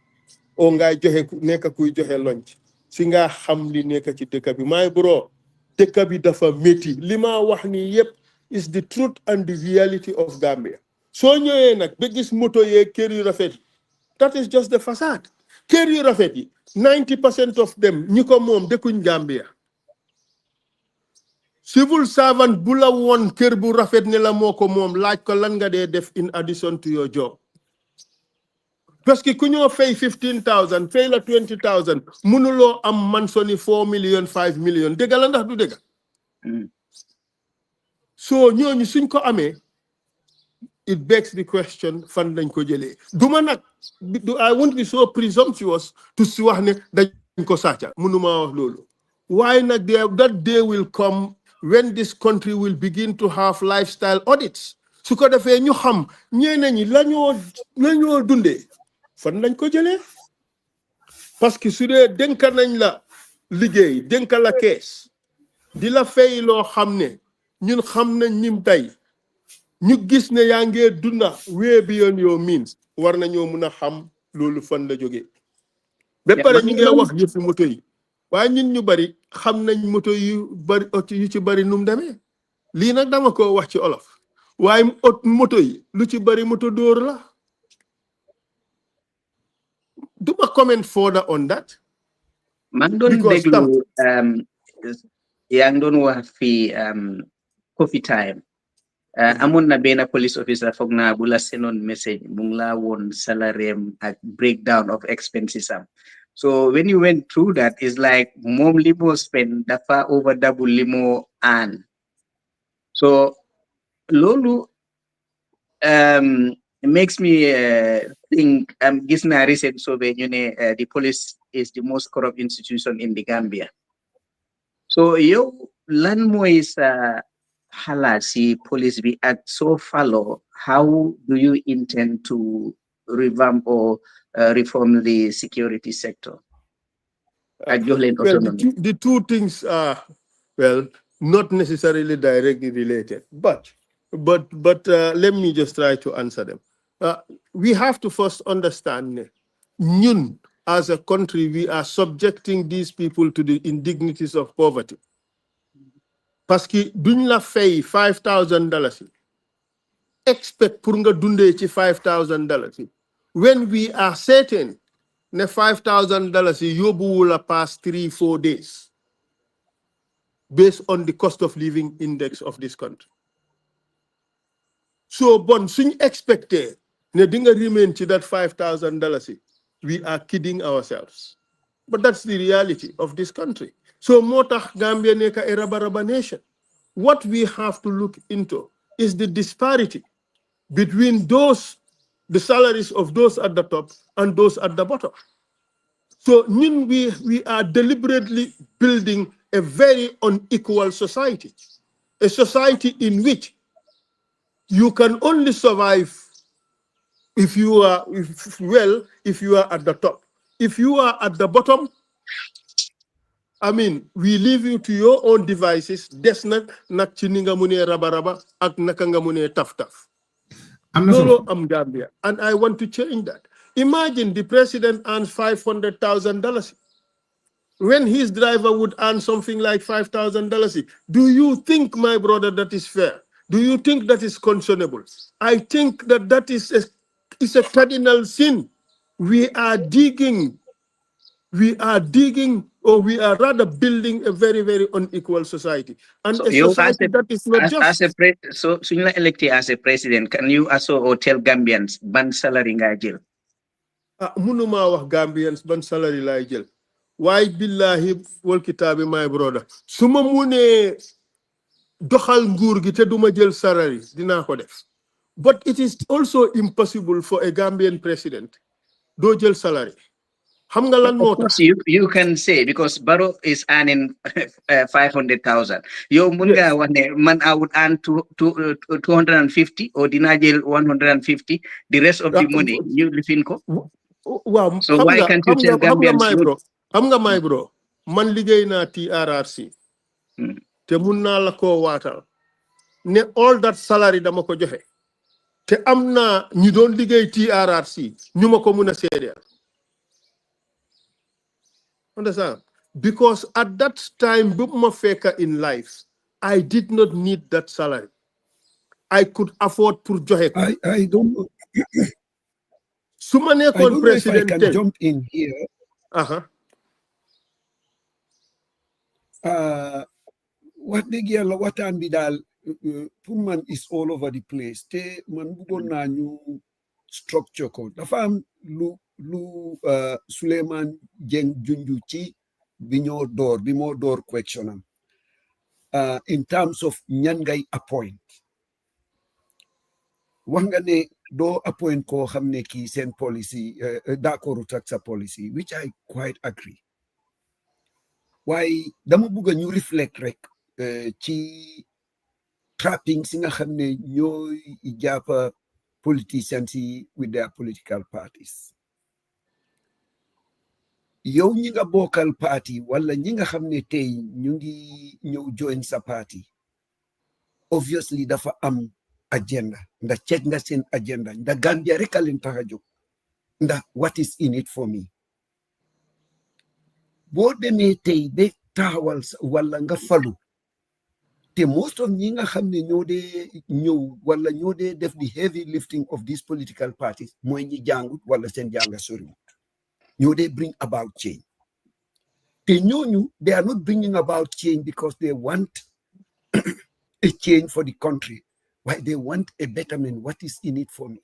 Speaker 2: oo ngay joxe nekk kuy joxe lonc si nga xam li nekk ci dëkk bi my bro dëkk bi dafa métti li ma wax ni yépp is the truth and the reality of Gambia soo ñëwee nag ba gis moto yee kër yu rafet that is just the facade kër yu rafet yi 90% of them ñi ko moom dëkkuñ Gambia civil servant bu la woon kër bu rafet ne la moo ko moom laaj ko lan nga dee def in addition to your job parce que ku ñoo fay 15,000 fay la 20,000 mënuloo am mansion yi 4 million 5 million dëgg la ndax du dëgg so ñooñu suñ ko amee it begs the question fan lañ ko jëlee duma nag I won't be so presumptuous to si wax ne dañ ko sàcca mënuma wax loolu waaye nag that day will come when this country will begin to have lifestyle audits su ko defee ñu xam ñeneen ñi lañoo dundee fan lañ ko jëlee parce que su dee dénka nañ la liggéey dénka la kees di la fay loo xam ne ñun xam nañ ñim tey ñu gis ne yaa ngee dunda way beyond your means war nañoo mun a xam loolu fan la jógee ba pare ñu ngee wax yëfi moto yi waaye ñun ñu bari xam nañ moto yu bari yu ci bari num demee lii nag dama ko wax ci olof waaye moto yi lu ci bari moto dóor la duma comment further on that
Speaker 4: man doon déglu yaa ngi doon wax fii coffee time amoon na benn police officer foog naa bu la senoon message mu ngi laa woon salaire ak breakdown of expenses am so when you went through that it's like moom li moo spend dafa over double li moo earn so loolu it makes me think gis naa recent survey ñu ne the police is the most corrupt institution in the Gambia so yow lan mooy sa xalaat si police bi ak so follow how do you intend to revamp or reform the security sector ak jox leen autonomy
Speaker 2: the two things are not necessarily directly related but let me just try to answer them we have to first understand ñun as a country we are subjecting these people to the indignities of poverty parce que duñ la fay $5,000 expect pour nga dundee ci $5,000 when we are certain ne $5,000 yóbbuwul la past 3-4 days based on the cost of living index of this country so bon suñ expecté ne di nga remain ci that $5,000 we are kidding ourselves but that's the reality of this country so moo tax Gambia nekk a raba nation what we have to look into is the disparity between the salaries of those at the top and those at the bottom so we are deliberately building a very unequal society a society in which you can only survive if you are at the top if you are at the bottom I mean, we leave you to your own devices. Des nak ci ni nga mune raba ak naka nga mune taf. Lolo am Gambia, and I want to change that. Imagine the president earns $500,000. When his driver would earn something like $5,000, do you think, my brother, that is fair? Do you think that is conscionable? I think that is a cardinal sin. We are digging, or we are rather building a very, very unequal society. And
Speaker 4: So
Speaker 2: a
Speaker 4: you
Speaker 2: society that is not just.
Speaker 4: so you are elected as a president, can you also tell Gambians ban salary nga jël?
Speaker 2: Munuma wax Gambians ban salary lay jël. Why billahi wal kitabi, my brother. Suma mune doxal nguur gi te duma jël salary dina ko def. But it is also impossible for a Gambian president do jël salary. Xam nga lan
Speaker 4: Of
Speaker 2: moo
Speaker 4: course,
Speaker 2: tax?
Speaker 4: you can say because Barrow is earning 500,000. Yo mun nga wax ne man I would earn 250 or dina jël 150. The rest of the money you lifin ko.
Speaker 2: Waaw,
Speaker 4: So why can't you tell Gambians?
Speaker 2: Xam nga my bro, man liggéey na TRRC. Te mun naa la ko waatal ne all that salary dama ko joxe. Te am na ñu doon liggéey TRRC ñu ma ko mun a seedeel. Understand? Because at that time, in life, I did not need that salary. I could afford to joxe.
Speaker 3: I don't know.
Speaker 2: Sumane
Speaker 3: I don't know if I
Speaker 2: president
Speaker 3: can jump in here. What the girl, what and bidal, Pullman is all over the place. Te man bugon na new structure code. The farm lu Suleiman Jeng Junjuchi bi more door question in terms of ñan appoint. Wanga ne do appoint ko xamne ki sen policy d'accord ak sa policy, which I quite agree. Why dama bëgg ñu reflect rek ci trapping si nga xamne ñoy jàppa politicians with their political parties. Yow ñi nga bokkal party wala ñi nga xamne tay ñu ngi ñëw join sa party, obviously dafa am agenda. Ndax check nga seen agenda. Ndax Gambia rek a leen tax a jóg. Ndax what is in it for me? Boo demee tey ba taxawal wala nga falu te most of ñi nga xam ne ñoo dee ñëw wala ñoo dee def the heavy lifting of these political parties mooy ñi jàngut wala seen jànga soriwut. ñoo dee bring about change. Te ñooñu they are not bringing about change because they want a change for the country. Why they want a betterment. What is in it for me?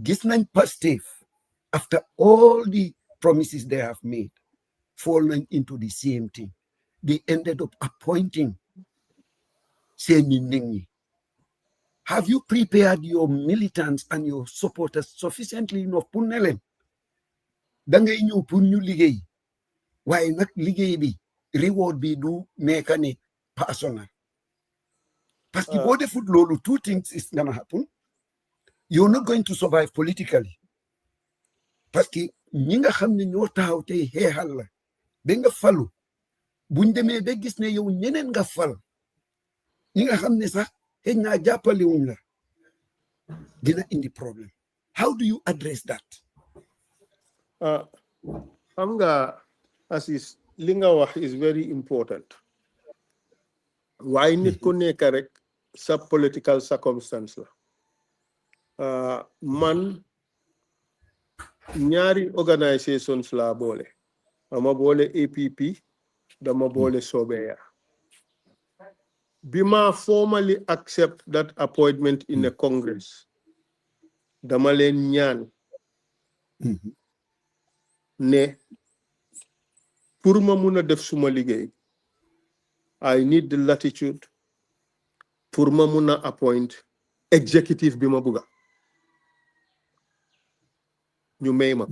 Speaker 3: Gis nañ Pastef, after all the promises they have made, falling into the same thing. They ended up appointing seeni nit ñi. Have you prepared your militants and your supporters sufficiently enough pour ne leen da ngay ñëw pour ñu liggéey waaye nag liggéey bi reward bi du nekk ne personal. Parce que boo defut loolu, two things is gonna happen. You're not going to survive politically. Parce que ñi nga xam ne ñoo taxaw tey xeexal la ba nga falu buñ demee ba gis ne yow ñeneen nga fal ñi nga xam ne sax xëy naa jàppale wuñ la dina indi problème. How do you address that?
Speaker 2: Xam nga Asis, li nga wax is very important. Waaye nit ku nekk rek sa political circumstance la. Man ñaari organizations la boole. Dama boole APP, dama boole Sobeyaa. Bima formally accept that appointment in a Congress, dama leen ñaan ne pour ma mun a def suma liggéey, I need the latitude pour ma mun a appoint executive bi ma buga ñu may ma.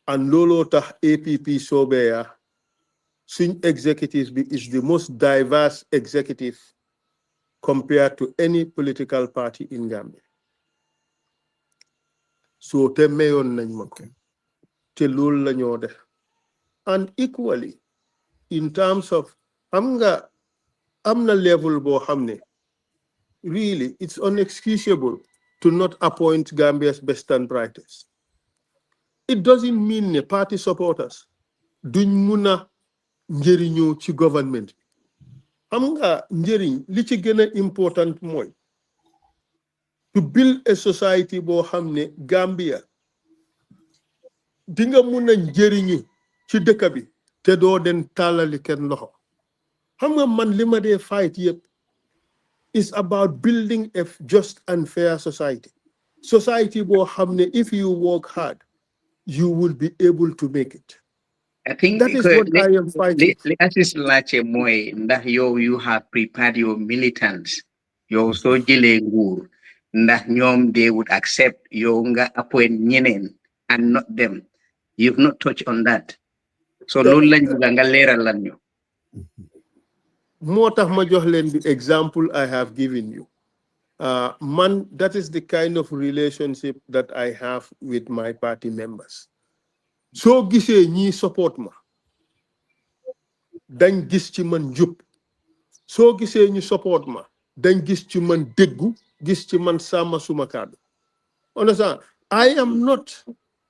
Speaker 2: And looloo tax APP Sobeyaa suñ executive bi is the most diverse executive compared to any political party in Gambia. So te mayoon nañ ma ko te loolu la ñoo def. And equally in terms of xam nga am na level boo xam ne really it's unexcusable to not appoint Gambia's best and brightest. It doesn't mean ne party supporters duñ mun a njëriñoo ci government. Xam nga njëriñ li ci gën a important mooy to build a society boo xam ne Gambia di nga mun a njëriñu ci dëkk bi te doo den tàllali kenn loxo. Xam nga man li ma dee fight yëpp is about building a just and fair society. Society boo xam ne if you work hard, you will be able to make it.
Speaker 4: I think
Speaker 2: That is what I am fighting.
Speaker 4: assist lache moy ndax you have prepared your militants yow so jëlee nguur ndax ñoom they would accept yow nga appoint ñeneen and not them. You've not touched on that. So loolu lañ bëgg nga leeral lan ñu.
Speaker 2: Moo tax ma jox leen the example I have given you. Man, that is the kind of relationship that I have with my party members. So gisee ñi support ma dañ gis ci man njub. So gisee ñu support ma dañ gis ci man déggu, gis ci man sàmm suma kàddu. Understand? I am not,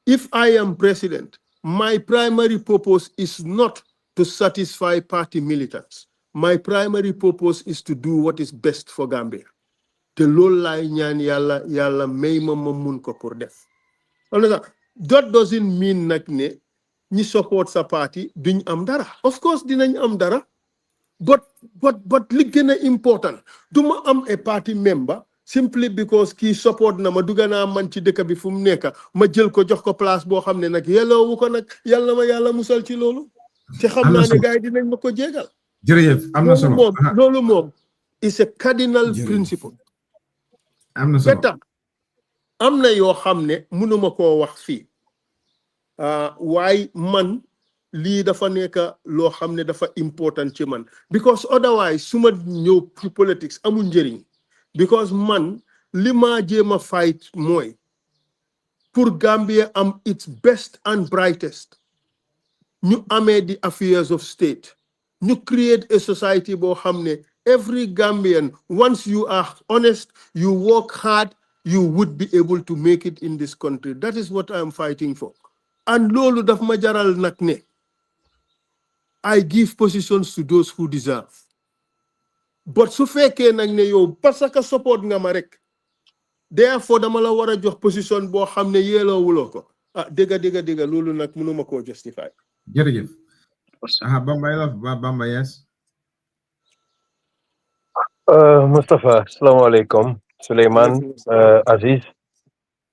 Speaker 2: if I am president, my primary purpose is not to satisfy party militants. My primary purpose is to do what is best for Gambia. Te loolu laay ñaan yàlla may ma mun ko pour def. Understand? That doesn't mean nag ne ñi support sa party duñ am dara. Of course dinañ am dara. But li gën a important, duma am a party member simply because kii support na ma dugga naa man ci dëkk bi fu mu nekk ma jël ko jox ko place boo xam ne nag yelloowu ko nag yàlla ma yàlla musal ci loolu. te xam naa ne gars yi dinañ ma ko jégal.
Speaker 1: jërëjëf am na solo
Speaker 2: loolu moom is a cardinal principle.
Speaker 1: am na solo
Speaker 2: beta am na yoo xam ne mënuma koo wax fii waaye man lii dafa nekk loo xam ne dafa important ci man because otherwise su ma ñëw ci politics amul njëriñ because man li ma jéem a fight mooy pour Gambia am its best and brightest ñu amee the affairs of state ñu create a society boo xam ne every Gambian, once you are honest, you work hard, you would be able to make it in this country. That is what I am fighting for. And lolu daf ma jaral nak ne I give positions to those who deserve. But su fekkee nak ne yow parce que support nga ma rek therefore dama la wara jox position boo xam ne yeloo wuloo ko dégga lolu nak mënuma koo justify.
Speaker 1: jërëjëf Bamba yes.
Speaker 5: Mustafa, assalamu alaikum. Suleiman, Aziz,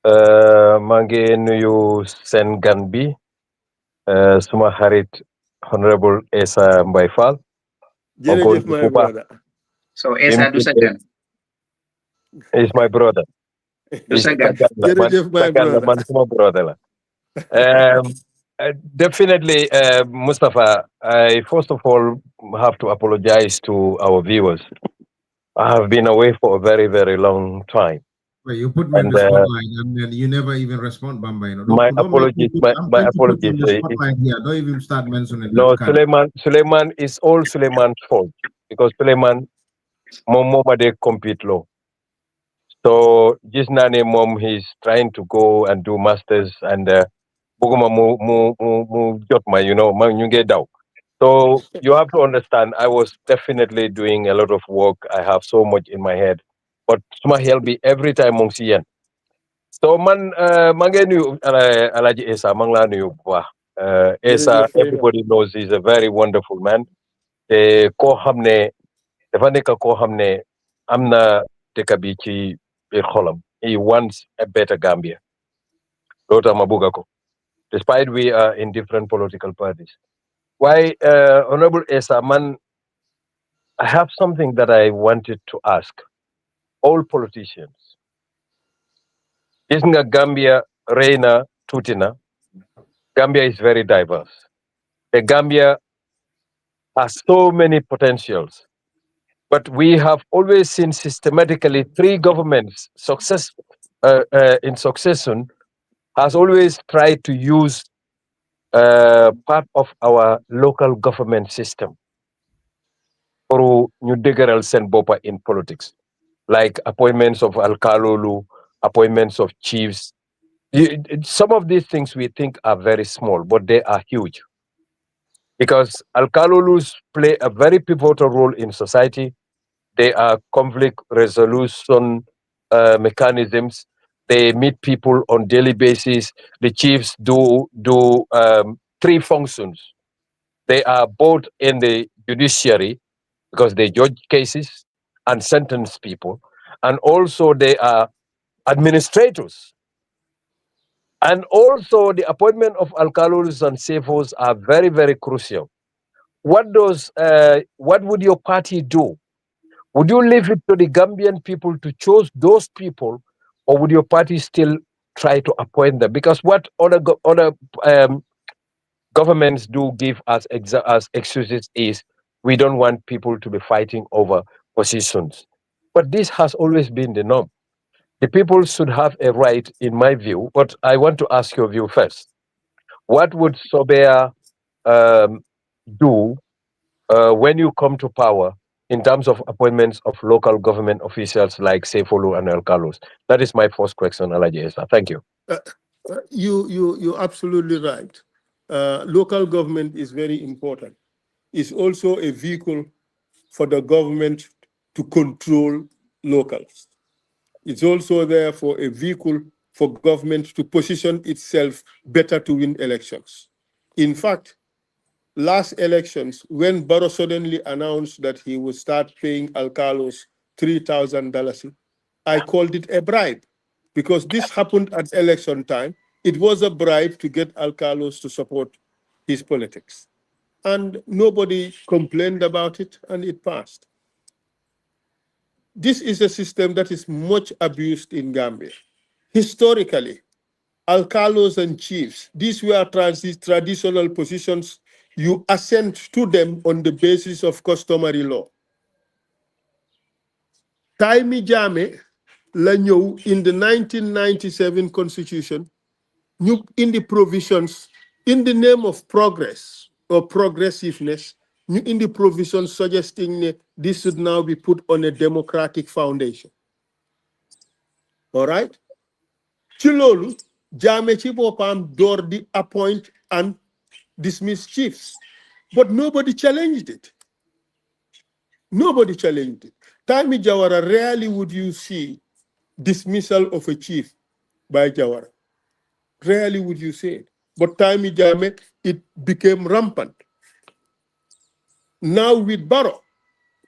Speaker 5: maa ngi nuyu seen gan bi, suma xarit Honorable Essa Faal.
Speaker 2: Jërëjëf my brother.
Speaker 4: So Essa du sa gan.
Speaker 5: Is my brother.
Speaker 4: Du sa gan.
Speaker 2: Jërëjëf my brother.
Speaker 5: Man suma brother la. Definitely, Mustafa, I first of all have to apologize to our viewers. I have been away for a very, very long time.
Speaker 1: Well, you put me in the spotlight and then you never even respond, Bamba.
Speaker 5: My apologies. My apologies.
Speaker 1: Don't even start mentioning.
Speaker 5: No, Suleiman is all Suleiman's fault because Suleiman, mom they compete low. So just nane mom, he's trying to go and do masters and buguma mu jot ma, you know, you get down. So you have to understand, I was definitely doing a lot of work. I have so much in my head, but suma help be every time mong siyan. So man, mangenu alaji Essa mangla nuyu bwa. Essa, everybody knows he's a very wonderful man. Ko hamne, defaneka ko hamne, amna tekabichi irholam. He wants a better Gambia. Lota mabugako. Despite we are in different political parties. Why, Honorable Essa, man, I have something that I wanted to ask all politicians. Isn't Gambia, Reina, Tutina? Gambia is very diverse. The Gambia has so many potentials, but we have always seen systematically 3 governments in succession has always tried to use part of our local government system pour ñu dëgëral seen boppa in politics, like appointments of alkalolu, appointments of chiefs. Some of these things we think are very small, but they are huge because alkalolus play a very pivotal role in society. They are conflict resolution mechanisms. They meet people on daily basis. The chiefs do three functions. They are both in the judiciary because they judge cases and sentence people, and also they are administrators. And also the appointment of alcalos and sefos are very, very crucial. What would your party do? Would you leave it to the Gambian people to choose those people, or would your party still try to appoint them? Because what other governments do give as excuses is we don't want people to be fighting over positions. But this has always been the norm. The people should have a right, in my view. But I want to ask your view first. What would Sobeyaa do when you come to power in terms of appointments of local government officials like Sefolu and El Carlos? That is my first question, Alaji Essa. Thank you.
Speaker 2: You're absolutely right. Local government is very important. It's also a vehicle for the government to control locals. It's also therefore a vehicle for government to position itself better to win elections. In fact, last elections, when Barrow suddenly announced that he would start paying alcalos $3,000, I called it a bribe because this happened at election time. It was a bribe to get alcalos to support his politics. And nobody complained about it, and it passed. This is a system that is much abused in Gambia. Historically, alcalos and chiefs, these were traditional positions. You assent to them on the basis of customary law. Taimi Jame la ñëw in the 1997 constitution, in the provisions, in the name of progress or progressiveness, in the provisions suggesting that this should now be put on a democratic foundation. All right? Ci loolu Jammeh ci boppam door di appoint and dismiss chiefs, but nobody challenged it. Nobody challenged it. Taimi Jawara, rarely would you see dismissal of a chief by Jawara. Rarely would you see it. But Taimi Jammeh, it became rampant. Now with Barrow,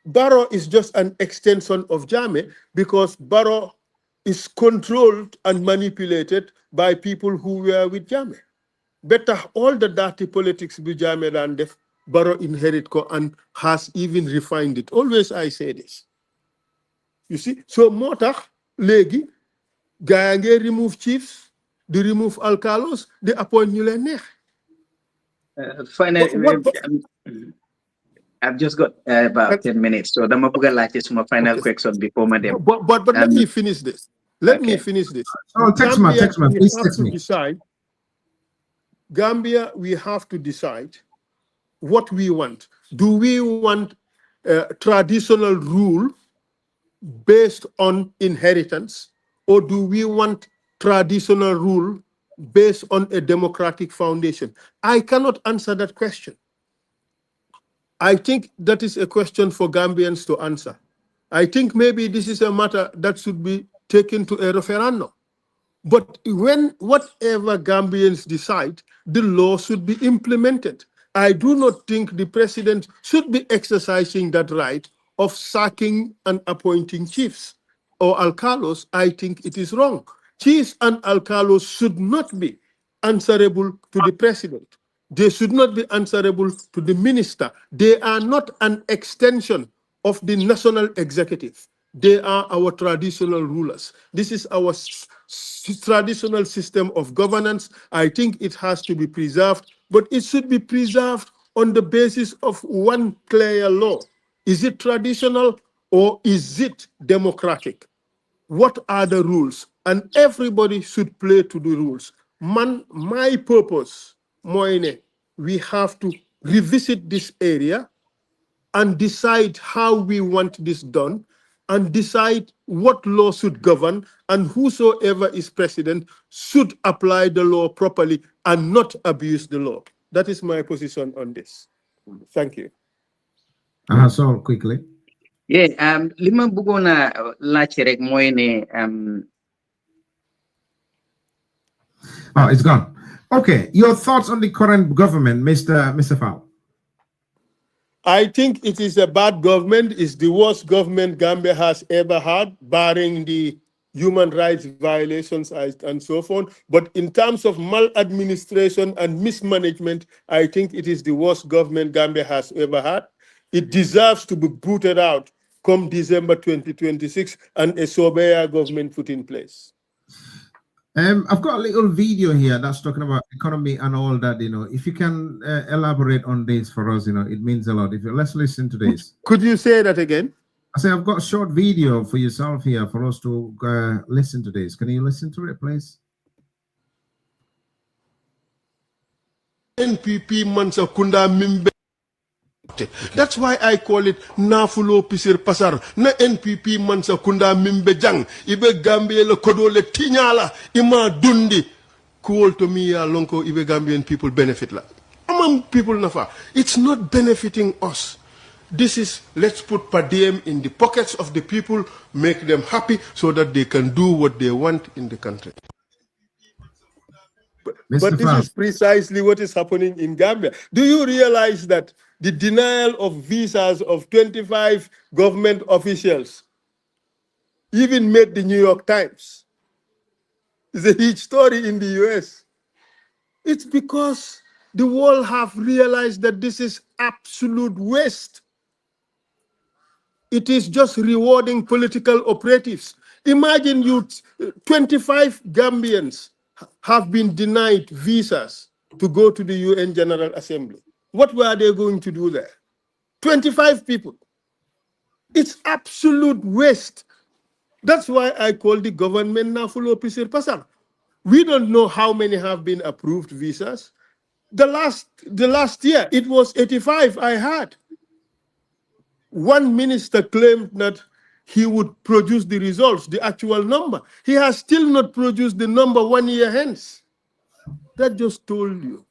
Speaker 2: Barrow is just an extension of Jammeh because Barrow is controlled and manipulated by people who were with Jammeh. Better all the dirty politics with Jammeh than def, Barrow inherit ko and has even refined it. Always I say this. You see, so moo tax léegi gaa ngi remove chiefs, they remove alcalos, they appoint ñu leen neex.
Speaker 4: I've just got about 10 minutes, so dama bëgg a laajte my final question before my dem.
Speaker 2: But let me finish this. Let me finish this.
Speaker 1: Oh, text me, please text me.
Speaker 2: Gambia, we have to decide what we want. Do we want traditional rule based on inheritance, or do we want traditional rule based on a democratic foundation? I cannot answer that question. I think that is a question for Gambians to answer. I think maybe this is a matter that should be taken to a referendum. But whatever Gambians decide, the law should be implemented. I do not think the president should be exercising that right of sacking and appointing chiefs or alcalos. I think it is wrong. Chiefs and alcalos should not be answerable to the president. They should not be answerable to the minister. They are not an extension of the national executive. They are our traditional rulers. This is our traditional system of governance. I think it has to be preserved, but it should be preserved on the basis of one clear law. Is it traditional or is it democratic? What are the rules? And everybody should play to the rules. My purpose Moine, we have to revisit this area and decide how we want this done and decide what law should govern, and whosoever is president should apply the law properly and not abuse the law. That is my position on this. Thank you.
Speaker 1: So quickly.
Speaker 4: Yeah, lima bugona laajte rek mooy ne
Speaker 1: Oh, it's gone. Okay, your thoughts on the current government, Mr. Faal?
Speaker 2: I think it is a bad government. It's the worst government Gambia has ever had, barring the human rights violations and so forth. But in terms of maladministration and mismanagement, I think it is the worst government Gambia has ever had. It deserves to be booted out come December 2026 and a Sobeyaa government put in place.
Speaker 1: I've got a little video here that's talking about economy and all that. If you can elaborate on this for us, it means a lot. Let's listen to this.
Speaker 2: Could you say that again?
Speaker 1: I say I've got a short video for yourself here for us to listen to this. Can you listen to it, please?
Speaker 2: NPP Mansakunda Mimbe. That's why I call it Nafulo Pisir Pasar. Na NPP Mansakunda Mimbe Jang. Ibe Gambia le kodo le tinyala. Ima dundi. Cool to me lonko Ibe Gambian people benefit la. Among people nafa. It's not benefiting us. This is, let's put per diem in the pockets of the people, make them happy so that they can do what they want in the country. But this is precisely what is happening in Gambia. Do you realize that the denial of visas of 25 government officials even made the New York Times? It's a huge story in the US. It's because the world have realized that this is absolute waste. It is just rewarding political operatives. Imagine you, 25 Gambians have been denied visas to go to the UN General Assembly. What were they going to do there? 25 people. It's absolute waste. That's why I call the government Nafulo Pisir Pasar. We don't know how many have been approved visas. The last year, it was 85 I had. One minister claimed that he would produce the results, the actual number. He has still not produced the number 1 year hence. That just told you.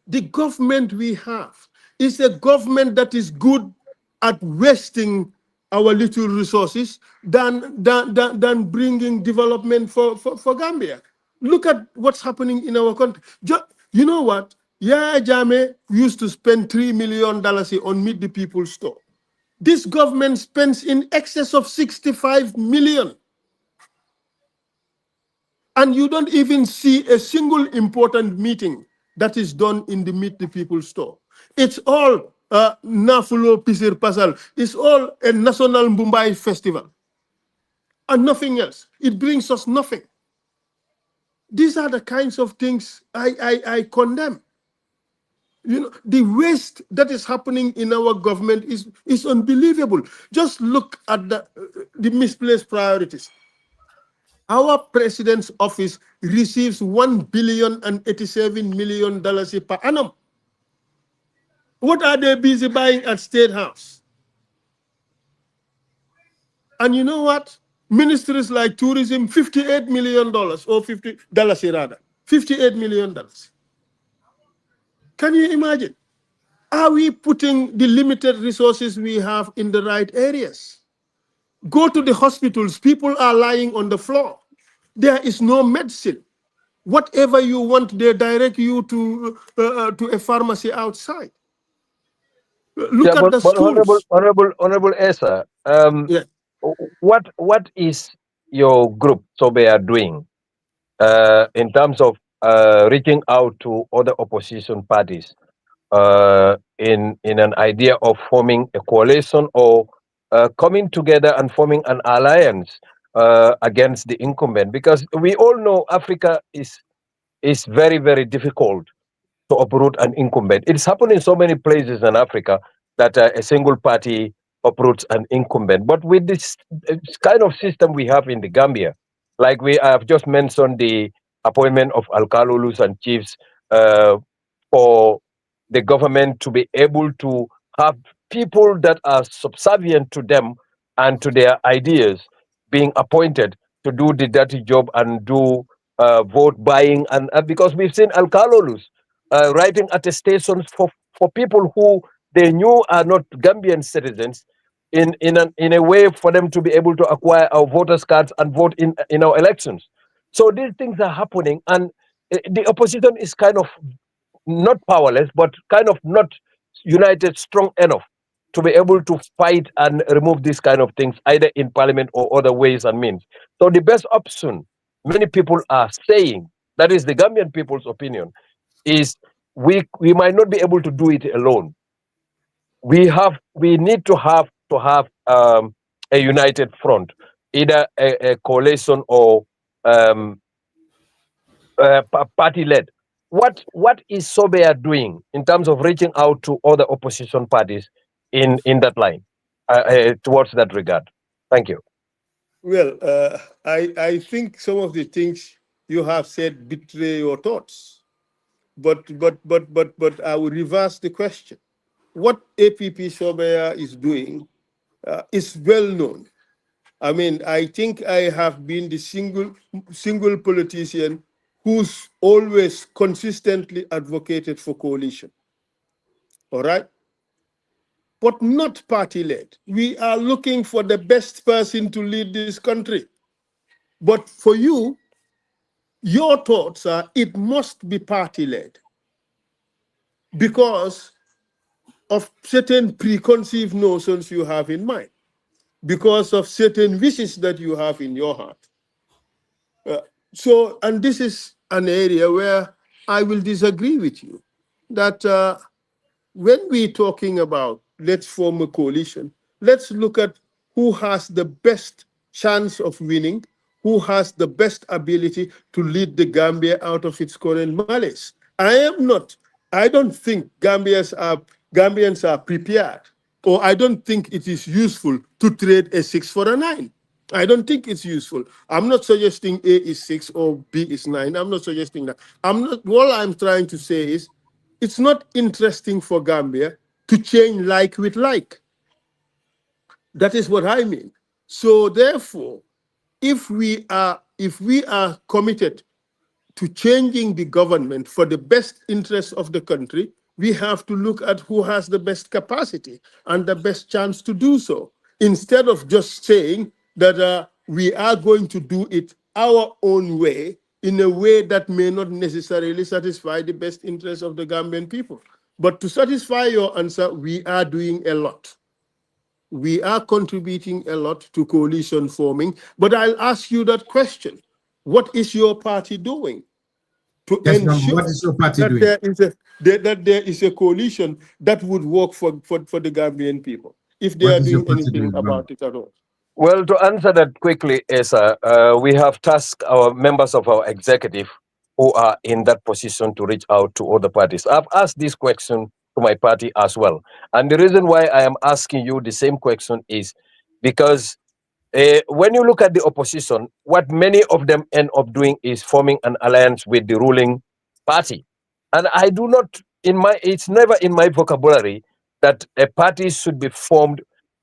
Speaker 2: The government we have is a government that is good at wasting our little resources than bringing development for Gambia. Look at what's happening in our country. You know what? Yaya Jammeh used to spend $3 million on Meet the People store. This government spends in excess of 65 million. And you don't even see a single important meeting that is done in the Meet the People store. It's all Nafulo Pisir Pasal. It's all a national Mumbai festival. And nothing else. It brings us nothing. These are the kinds of things I condemn. You know, the waste that is happening in our government is unbelievable. Just look at the misplaced priorities. Our president's office receives $1.087 billion per annum. What are they busy buying at State House? And you know what? Ministries like tourism, $58 million, or $50 rather, $58 million. Can you imagine? Are we putting the limited resources we have in the right areas? Go to the hospitals, people are lying on the floor. There is no medicine. Whatever you want, they direct you to a pharmacy outside. Look at the schools.
Speaker 5: Honorable Essa,
Speaker 2: Yeah.
Speaker 5: what is your group Sobeyaa doing in terms of reaching out to other opposition parties in an idea of forming a coalition or coming together and forming an alliance against the incumbent? Because we all know Africa is very, very difficult to uproot an incumbent. It's happened in so many places in Africa that a single party uproots an incumbent. But with this kind of system we have in the Gambia, like I have just mentioned the appointment of alkalulus and chiefs for the government to be able to have people that are subservient to them and to their ideas being appointed to do the dirty job and do vote buying. And because we've seen alkalolus writing attestations for people who they knew are not Gambian citizens in a way for them to be able to acquire our voters' cards and vote in our elections. So these things are happening, and the opposition is kind of not powerless, but kind of not united strong enough to be able to fight and remove these kind of things either in parliament or other ways and means. So the best option, many people are saying, that is the Gambian people's opinion, is we might not be able to do it alone. We need to have a united front, either a coalition or party led. What is Sobeyaa doing in terms of reaching out to other opposition parties in that line, towards that regard? Thank you.
Speaker 2: Well, I think some of the things you have said betray your thoughts, but I will reverse the question. What APP Sobeyaa is doing is well known. I mean, I think I have been the single politician who's always consistently advocated for coalition. All right? But not party-led. We are looking for the best person to lead this country. But for you, your thoughts are it must be party-led because of certain preconceived notions you have in mind, because of certain wishes that you have in your heart. And this is an area where I will disagree with you, that when we're talking about let's form a coalition, let's look at who has the best chance of winning, who has the best ability to lead the Gambia out of its current malaise. I don't think Gambians are prepared, or I don't think it is useful to trade a 6 for a 9. I don't think it's useful. I'm not suggesting A is 6 or B is 9. I'm not suggesting that. All I'm trying to say is it's not interesting for Gambia to change like with like. That is what I mean. So therefore, if we are committed to changing the government for the best interests of the country, we have to look at who has the best capacity and the best chance to do so, instead of just saying that we are going to do it our own way, in a way that may not necessarily satisfy the best interests of the Gambian people. But to satisfy your answer, we are doing a lot. We are contributing a lot to coalition forming. But I'll ask you that question. What is your party doing to ensure
Speaker 1: what is your party
Speaker 2: that
Speaker 1: doing?
Speaker 2: there is a coalition that would work for the Gambian people, if they
Speaker 1: What
Speaker 2: are
Speaker 1: is your
Speaker 2: doing
Speaker 1: party
Speaker 2: anything
Speaker 1: doing,
Speaker 2: about it at all?
Speaker 5: Well, to answer that quickly, Esa, we have tasked our members of our executive who are in that position to reach out to other parties. I've asked this question to my party as well. And the reason why I am asking you the same question is because when you look at the opposition, what many of them end up doing is forming an alliance with the ruling party. And I do not, it's never in my vocabulary that a party should be formed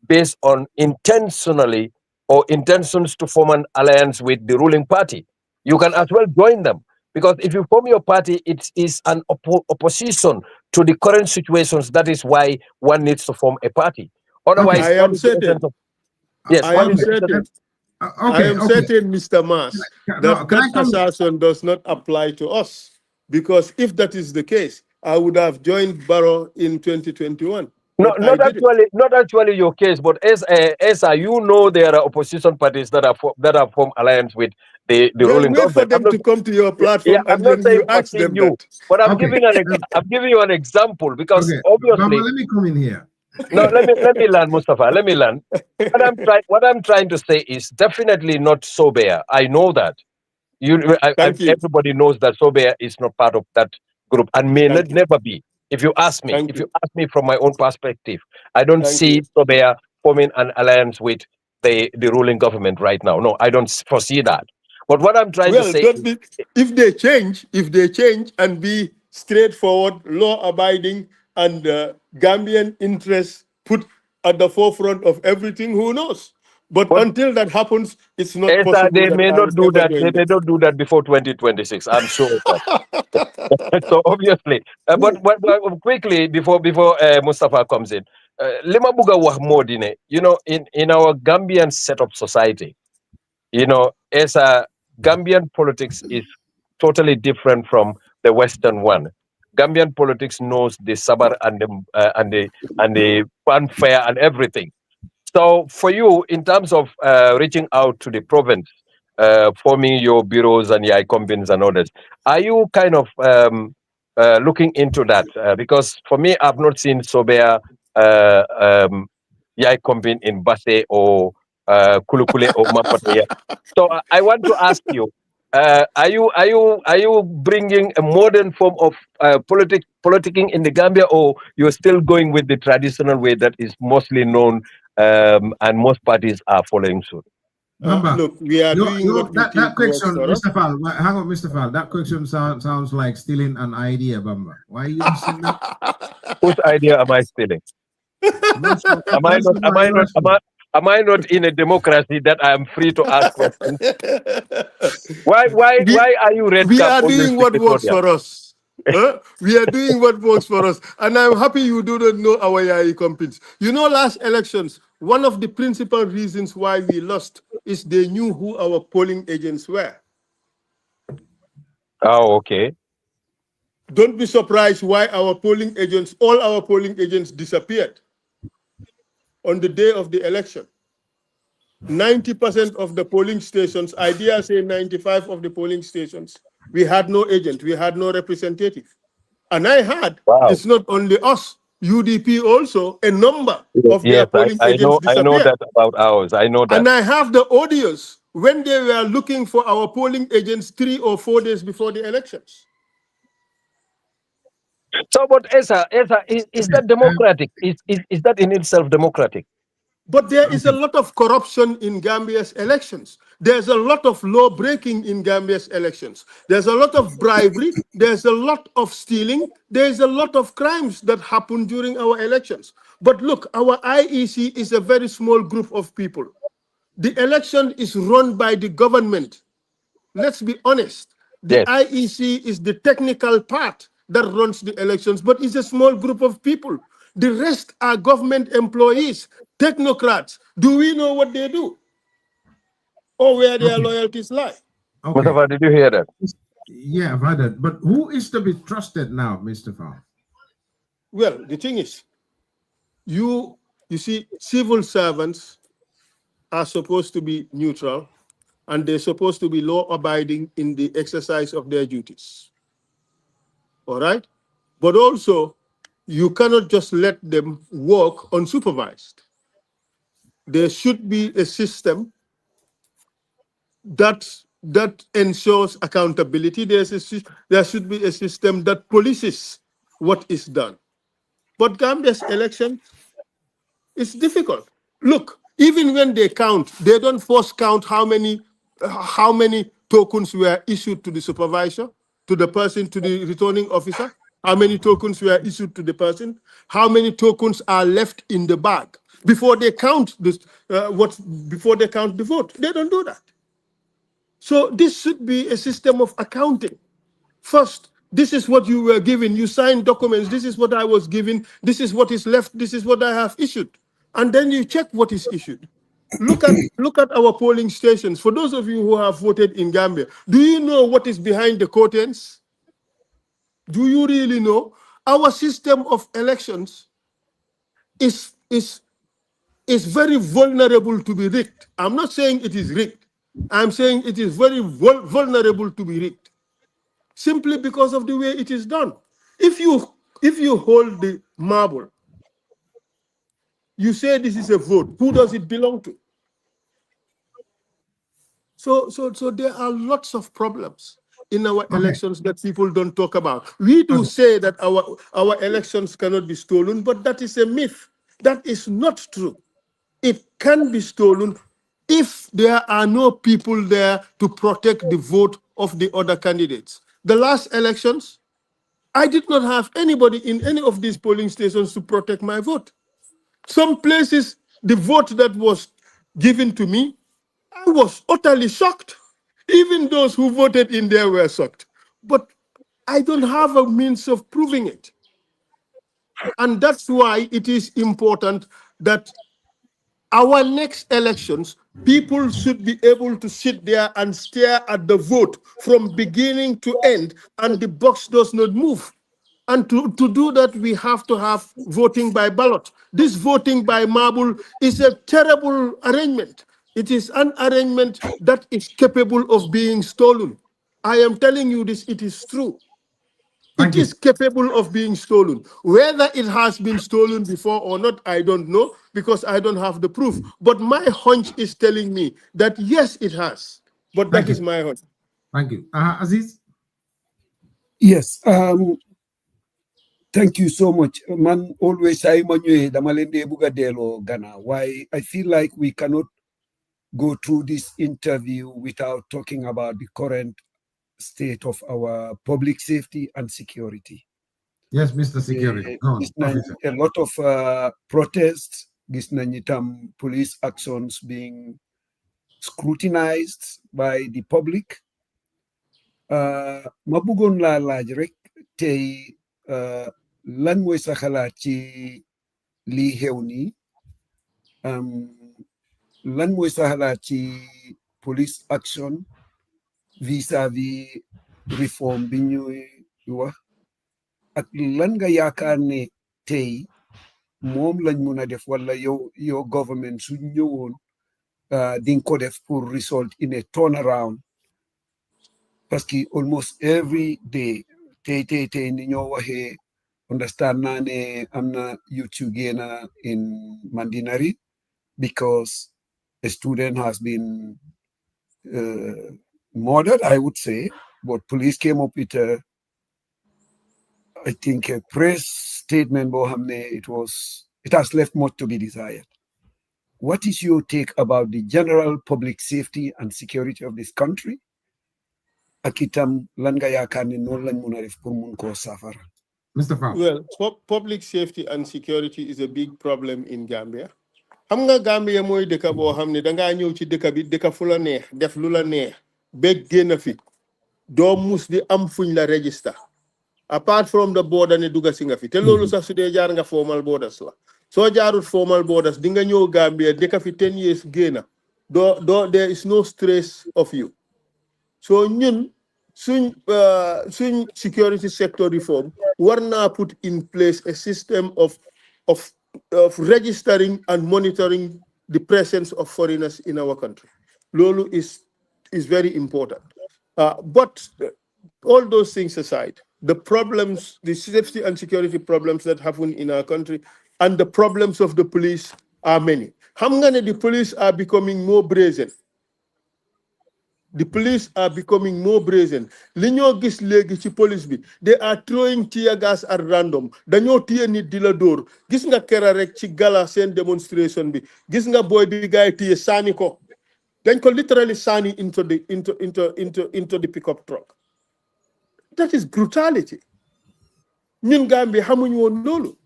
Speaker 5: based on intentionally or intentions to form an alliance with the ruling party. You can as well join them, because if you form your party, it is an opposition to the current situations. That is why one needs to form a party. Otherwise,
Speaker 2: I am certain.
Speaker 5: Yes,
Speaker 2: I am certain. I am certain, Mr. Mas, that assertion does not apply to us. Because if that is the case, I would have joined Barrow in 2021.
Speaker 5: No, not actually your case, but as you know, there are opposition parties that have formed alliance with the ruling
Speaker 2: wait
Speaker 5: government.
Speaker 2: for them to come to your platform,
Speaker 5: I'm
Speaker 2: and
Speaker 5: not
Speaker 2: then
Speaker 5: saying
Speaker 2: you ask them
Speaker 5: you,
Speaker 2: that.
Speaker 5: but I'm giving you an example, because obviously.
Speaker 1: Mama, let me come in here.
Speaker 5: No, let me learn, Mustafa. Let me learn. What I'm trying to say is definitely not Sobeyaa. I know that.
Speaker 2: Thank you.
Speaker 5: Everybody knows that Sobeyaa is not part of that group and may never be. If you ask me, you ask me from my own perspective, I don't see Sobeyaa forming an alliance with the ruling government right now. No, I don't foresee that. But what I'm trying to say,
Speaker 2: if they change and be straightforward, law-abiding, and Gambian interests put at the forefront of everything, who knows? But until that happens, it's not possible
Speaker 5: They
Speaker 2: that
Speaker 5: may
Speaker 2: I
Speaker 5: not
Speaker 2: was
Speaker 5: do
Speaker 2: ever
Speaker 5: that. They
Speaker 2: doing
Speaker 5: may not do that before 2026. I'm sure of that. So obviously, but quickly before Mustafa comes in, Lima Buga Wahmodine, in our Gambian set of society, as a Gambian politics is totally different from the Western one. Gambian politics knows the sabar and the fanfare and everything. So for you, in terms of reaching out to the province, forming your bureaus and your incumbents and others, are you kind of looking into that? Because for me, I've not seen Sobeyaa Yai Kombin in Basse or Kulukule or Mapataya. So I want to ask you, are you bringing a modern form of politicking in the Gambia, or you're still going with the traditional way that is mostly known and most parties are following suit?
Speaker 2: Look, we are doing what we
Speaker 1: that
Speaker 2: think works
Speaker 1: question,
Speaker 2: for us.
Speaker 1: Mr. Faal, hang on, Mr. Faal. That question sounds like stealing an idea, Bamba. Why are you using that?
Speaker 5: Whose idea am I stealing? Am I not? Am I not? Am I not in a democracy that I am free to ask questions? Why are you red
Speaker 2: We
Speaker 5: cap
Speaker 2: are
Speaker 5: always
Speaker 2: doing what works
Speaker 5: dictatorial?
Speaker 2: for us. We are doing what works for us. And I'm happy you do not know our Yai companies. Last elections, one of the principal reasons why we lost is they knew who our polling agents were.
Speaker 5: Oh, okay.
Speaker 2: Don't be surprised why all our polling agents disappeared on the day of the election. 90% of the polling stations, ideas say 95 of the polling stations, we had no agent, we had no representative. And it's not only us, UDP also, a number of their
Speaker 5: Yes,
Speaker 2: polling
Speaker 5: I
Speaker 2: agents
Speaker 5: know. I know
Speaker 2: disappeared.
Speaker 5: that about ours. I know that.
Speaker 2: And I have the audios when they were looking for our polling agents 3 or 4 days before the elections.
Speaker 5: So, but Essa, is that democratic? Is that in itself democratic?
Speaker 2: But there is a lot of corruption in Gambia's elections. There's a lot of law breaking in Gambia's elections. There's a lot of bribery. There's a lot of stealing. There's a lot of crimes that happen during our elections. But look, our IEC is a very small group of people. The election is run by the government. Let's be honest. The
Speaker 5: Yes.
Speaker 2: IEC is the technical part that runs the elections, but it's a small group of people. The rest are government employees, technocrats. Do we know what they do? Or where their loyalties lie?
Speaker 1: Okay.
Speaker 5: Mustafa, did you hear that?
Speaker 1: Yeah, I've heard that. But who is to be trusted now, Mr. Faal?
Speaker 2: Well, the thing is, you see, civil servants are supposed to be neutral and they're supposed to be law-abiding in the exercise of their duties. All right? But also, you cannot just let them work unsupervised. There should be a system that ensures accountability. There should be a system that polices what is done. But Gambia's election is difficult. Look, even when they count, they don't force count how many tokens were issued to the supervisor, to the person, to the returning officer, how many tokens were issued to the person, how many tokens are left in the bag before they count before they count the vote. They don't do that. So this should be a system of accounting. First, this is what you were given. You signed documents. This is what I was given. This is what is left. This is what I have issued. And then you check what is issued. Look at our polling stations. For those of you who have voted in Gambia, do you know what is behind the curtains? Do you really know? Our system of elections is very vulnerable to be rigged. I'm not saying it is rigged. I'm saying it is very vulnerable to be rigged, simply because of the way it is done. If you hold the marble, you say this is a vote. Who does it belong to? So there are lots of problems in our elections that people don't talk about. We do say that our elections cannot be stolen, but that is a myth. That is not true. It can be stolen if there are no people there to protect the vote of the other candidates. The last elections, I did not have anybody in any of these polling stations to protect my vote. Some places, the vote that was given to me, I was utterly shocked. Even those who voted in there were shocked. But I don't have a means of proving it. And that's why it is important that our next elections, people should be able to sit there and stare at the vote from beginning to end, and the box does not move. And to do that, we have to have voting by ballot. This voting by marble is a terrible arrangement. It is an arrangement that is capable of being stolen. I am telling you this, it is true.
Speaker 1: Thank
Speaker 2: It
Speaker 1: you.
Speaker 2: is capable of being stolen. Whether it has been stolen before or not, I don't know, because I don't have the proof. But my hunch is telling me that yes, it has. But that
Speaker 1: Thank
Speaker 2: is
Speaker 1: you.
Speaker 2: my hunch.
Speaker 1: Thank you. Aziz?
Speaker 3: Yes. Thank you so much. Man, always say manue damalende buga delo Ghana. Why I feel like we cannot go through this interview without talking about the current state of our public safety and security.
Speaker 1: Yes, Mr. Security. Go on, officer.
Speaker 3: A lot of protests, police actions being scrutinized by the public. Mabugon la laaj rek tey lan mooy sa xalaat ci lii xew nii lan mooy sa xalaat ci police action vis-à-vis reform bi ñuy wax ak lan nga yaakaar ne tey moom lañ mun a def wala yow government su ñëwoon di nga ko def pour result in a turnaround parce que almost every day tey ni ñoo waxee understand naa ne am na youth yu génn in Mandinari because a student has been murdered, I would say, but police came up with I think a press statement. It has left much to be desired. What is your take about the general public safety and security of this country? Akitam lan nga yaakaar ne noonu lañ mun a def pour mun koo safara.
Speaker 1: Mr. Faal.
Speaker 2: Well, public safety and security is a big problem in Gambia. Xam nga Gambia mooy dëkk boo xam ne dangaa ñëw ci dëkk bi dëkk fu la neex def lu la neex ba génn fi doo mus di am fuñ la register apart from the border ne dugga si nga fi te loolu sax su dee jaar nga formal borders la soo jaarut formal borders di nga ñëw Gambia dëkk fi 10 years génn there is no stress of you. So ñun suñ security sector reform war naa put in place a system of registering and monitoring the presence of foreigners in our country. Lolo is very important. But all those things aside, the problems, the safety and security problems that happen in our country and the problems of the police are many. The police are becoming more brazen. The police are becoming more brazen. Linyo gis legi ci police bi, they are throwing tear gas at random. Dañoo tiye nit di la door. Gis nga kera rek ci gala sen demonstration bi. Gis nga boy bi gaay tiye sani ko. Dañ ko literally sani into the pickup truck. That is brutality. Ñun Gambia xamuñ woon loolu.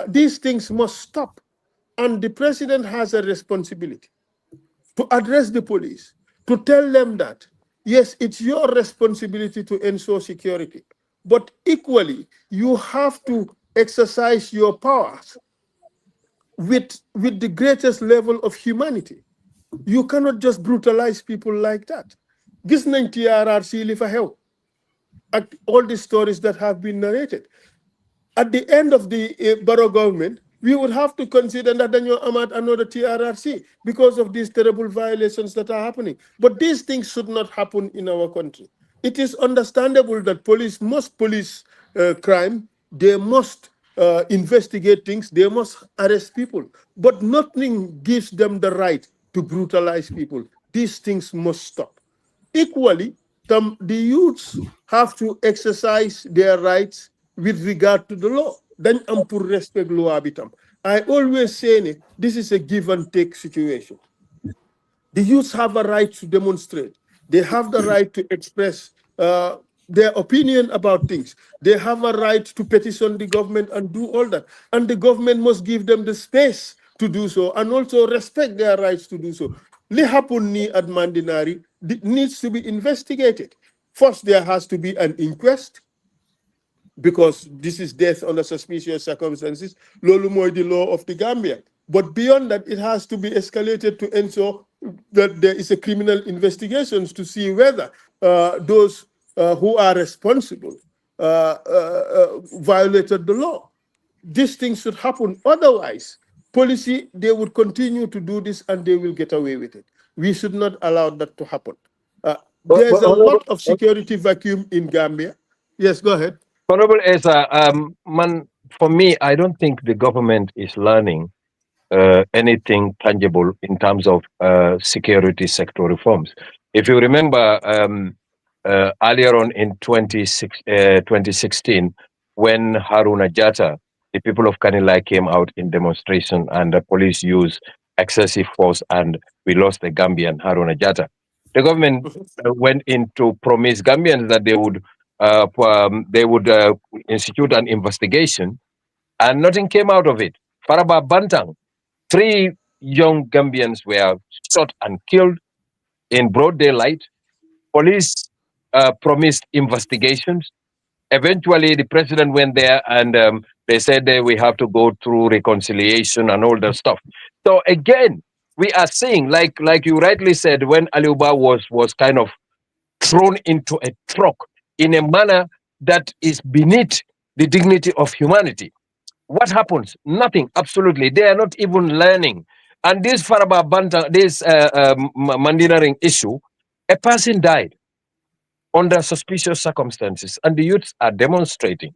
Speaker 2: These things must stop. And the president has a responsibility to address the police, to tell them that, yes, it's your responsibility to ensure security, but equally, you have to exercise your powers with the greatest level of humanity. You cannot just brutalize people like that. Gis nañ TRRC li fa xew ak all the stories that have been narrated. At the end of the borough government, we would have to consider that then you're another TRRC because of these terrible violations that are happening. But these things should not happen in our country. It is understandable that police must police crime. They must investigate things. They must arrest people. But nothing gives them the right to brutalize people. These things must stop. Equally, the youths have to exercise their rights with regard to the law. Then pour respect law habitam. I always say this is a give and take situation. The youths have a right to demonstrate. They have the right to express their opinion about things. They have a right to petition the government and do all that. And the government must give them the space to do so and also respect their rights to do so. Li happen ni at Mandinari needs to be investigated. First, there has to be an inquest because this is death under suspicious circumstances. Lolu moy the law of the Gambia. But beyond that, it has to be escalated to ensure that there is a criminal investigations to see whether those who are responsible violated the law. These things should happen. Otherwise, policy, they would continue to do this and they will get away with it. We should not allow that to happen. There's a lot of security vacuum in Gambia. Yes, go ahead.
Speaker 5: Honorable Esa, for me, I don't think the government is learning anything tangible in terms of security sector reforms. If you remember earlier on in 2016, when Haruna Jatta, the people of Kanilai came out in demonstration and the police used excessive force and we lost the Gambian Haruna Jatta. The government went in to promise Gambians that they would institute an investigation, and nothing came out of it. Faraba Bantang, 3 young Gambians were shot and killed in broad daylight. Police promised investigations. Eventually, the president went there and they said that we have to go through reconciliation and all that stuff. So again, we are seeing, like you rightly said, when Aliuba was kind of thrown into a truck in a manner that is beneath the dignity of humanity. What happens? Nothing, absolutely. They are not even learning. And this Faraba Banta, this Mandinaring issue, a person died under suspicious circumstances, and the youths are demonstrating.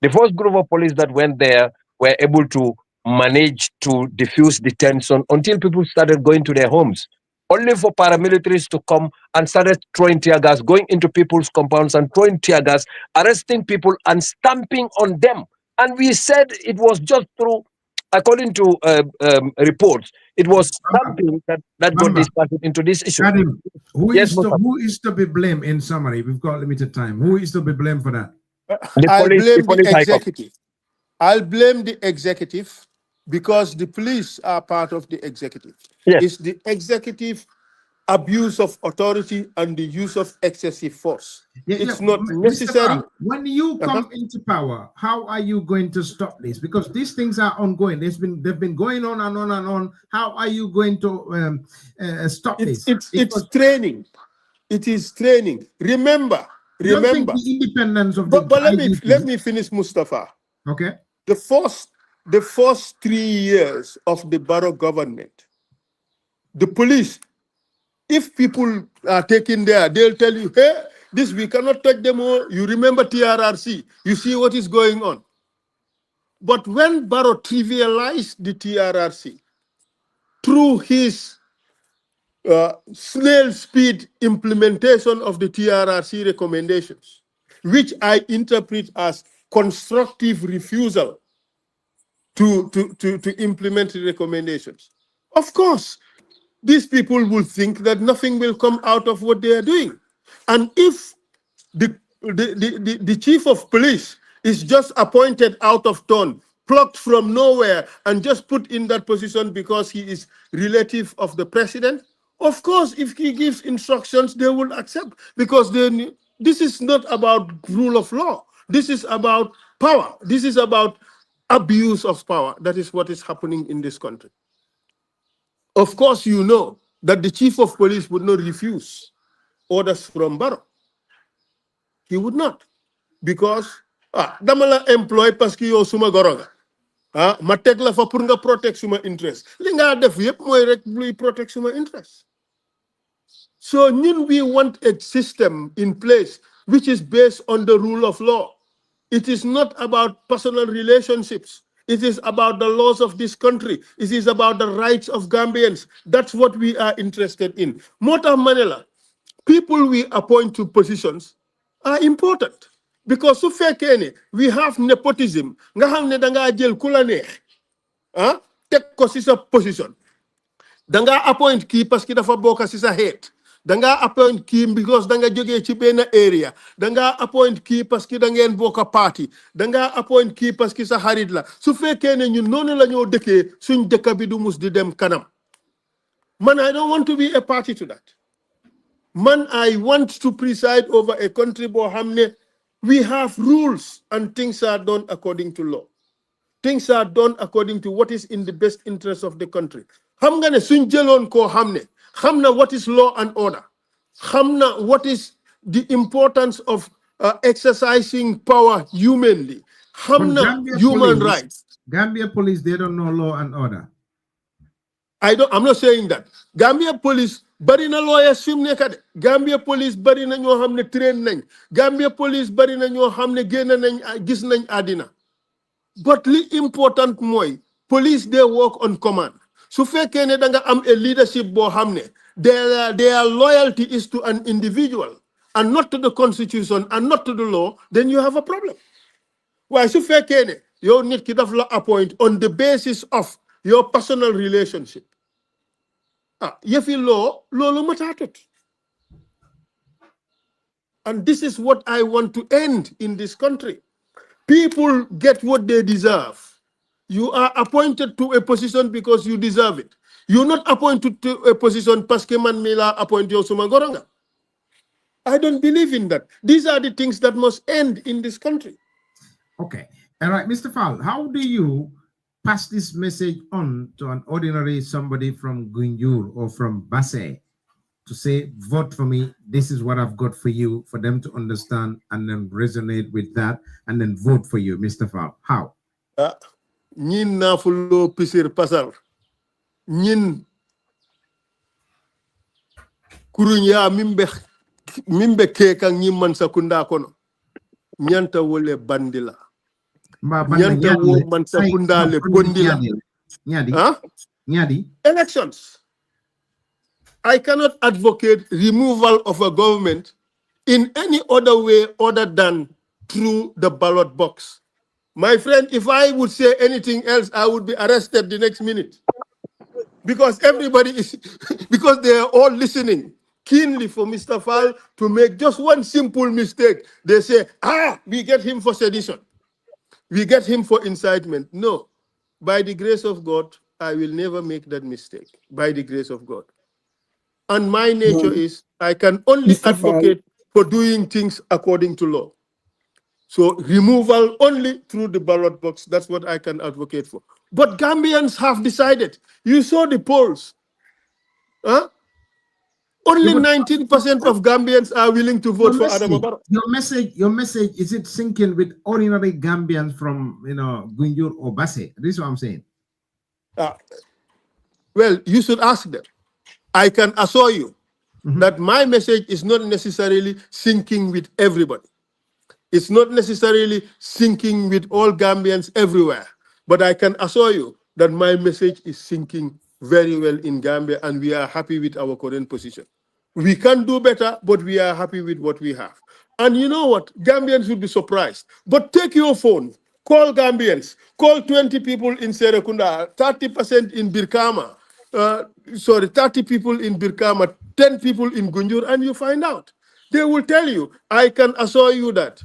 Speaker 5: The first group of police that went there were able to manage to diffuse the tension until people started going to their homes, only for paramilitaries to come and started throwing tear gas, going into people's compounds and throwing tear gas, arresting people and stamping on them. And we said it was just through, according to reports, it was stamping that got this person into this issue.
Speaker 1: Adam, who
Speaker 5: Yes,
Speaker 1: is to be blamed in summary? We've got limited time. Who is to be blamed for that?
Speaker 2: I'll blame the
Speaker 5: police high court.
Speaker 2: executive. I'll blame the executive because the police are part of the executive.
Speaker 5: Yes.
Speaker 2: It's the executive abuse of authority and the use of excessive force. It's not necessary.
Speaker 1: When you come into power, how are you going to stop this? Because these things are ongoing. They've been going on and on and on. How are you going to stop this?
Speaker 2: It's training. It is training. Remember.
Speaker 1: The independence of
Speaker 2: but let me finish, Mustafa.
Speaker 1: Okay.
Speaker 2: The first 3 years of the Barrow government, the police, if people are taken there, they'll tell you, hey, this we cannot touch them all. You remember TRRC. You see what is going on. But when Barrow trivialized the TRRC through his snail speed implementation of the TRRC recommendations, which I interpret as constructive refusal to implement the recommendations. Of course, these people will think that nothing will come out of what they are doing. And if the chief of police is just appointed out of turn, plucked from nowhere, and just put in that position because he is relative of the president, of course, if he gives instructions, they will accept, because this is not about rule of law. This is about power. This is about abuse of power. That is what is happening in this country. Of course, you know that the chief of police would not refuse orders from Barrow. He would not, because damala employ parce que yo suma goroga. Ma tek la fa pour nga protect suma interest. Li nga def yep moy rek luy protect suma interest. So we want a system in place which is based on the rule of law. It is not about personal relationships. It is about the laws of this country. It is about the rights of Gambians. That's what we are interested in. Mota Manila, people we appoint to positions are important. Because so we have nepotism. Nga hamne danga jël kula neex. Tek ko ci sa position. Danga appoint ki parce que dafa bokk ci sa head. danga appoint kii because danga jógee ci benn area danga appoint kii parce que da ngeen bokk parti danga appoint kii parce que sa xarit la su fekkee ne ñun noonu la ñoo dëkkee suñ dëkk bi du mus di dem kanam man I don't want to be a party to that man I want to preside over a country boo xam ne we have rules and things are done according to law things are done according to what is in the best interest of the country xam nga ne suñ jëloon koo xam ne xam na what is law and order xam na what is the importance of exercising power humanly xam na human rights.
Speaker 1: Gambia police, they don't know law and order.
Speaker 2: I'm not saying that. Gambia police bari na lawyers fi mu nekk de Gambia police bari na ñoo xam ne train nañ Gambia police bari na ñoo xam ne génn nañ gis nañ àddina but li important mooy police they work on command su fekkee ne da nga am a leadership boo xam ne their loyalty is to an individual and not to the constitution and not to the law then you have a problem waaye su fekkee ne yow nit ki daf la appoint on the basis of your personal relationship yëfi law loolu mataatut and this is what I want to end in this country. People get what they deserve. You are appointed to a position because you deserve it. You're not appointed to a position parce que man mi la appoint yow suma goranga. I don't believe in that. These are the things that must end in this country.
Speaker 1: Okay. All right, Mr. Faal, how do you pass this message on to an ordinary somebody from Gunjur or from Basse to say, vote for me, this is what I've got for you, for them to understand and then resonate with that and then vote for you, Mr. Faal? How?
Speaker 2: Ñin na fulo pisir pasar. Ñin kurunya mimbe keka ñimman sakunda kono. Nyanta wole bandila. Nyanta wo man sakunda le bondila.
Speaker 1: Nyadi.
Speaker 2: Elections. I cannot advocate removal of a government in any other way other than through the ballot box. My friend, if I would say anything else, I would be arrested the next minute. Because everybody is, because they are all listening keenly for Mr. Faal to make just one simple mistake. They say, we get him for sedition. We get him for incitement. No, by the grace of God, I will never make that mistake, by the grace of God. And my nature is, I can only
Speaker 3: Mr.
Speaker 2: advocate for doing things according to law. So removal only through the ballot box, that's what I can advocate for. But Gambians have decided. You saw the polls. Only 19% of Gambians are willing to vote for Adama Barrow.
Speaker 1: Your message, is it sinking with ordinary Gambians from, Gunjur or Basse? This is what I'm saying.
Speaker 2: Well, you should ask them. I can assure you that my message is not necessarily sinking with everybody. It's not necessarily sinking with all Gambians everywhere. But I can assure you that my message is sinking very well in Gambia, and we are happy with our current position. We can do better, but we are happy with what we have. And you know what? Gambians will be surprised. But take your phone, call Gambians, call 20 people in Serekunda, 30% in Birkama, 30 people in Birkama, 10 people in Gunjur, and you find out. They will tell you, I can assure you that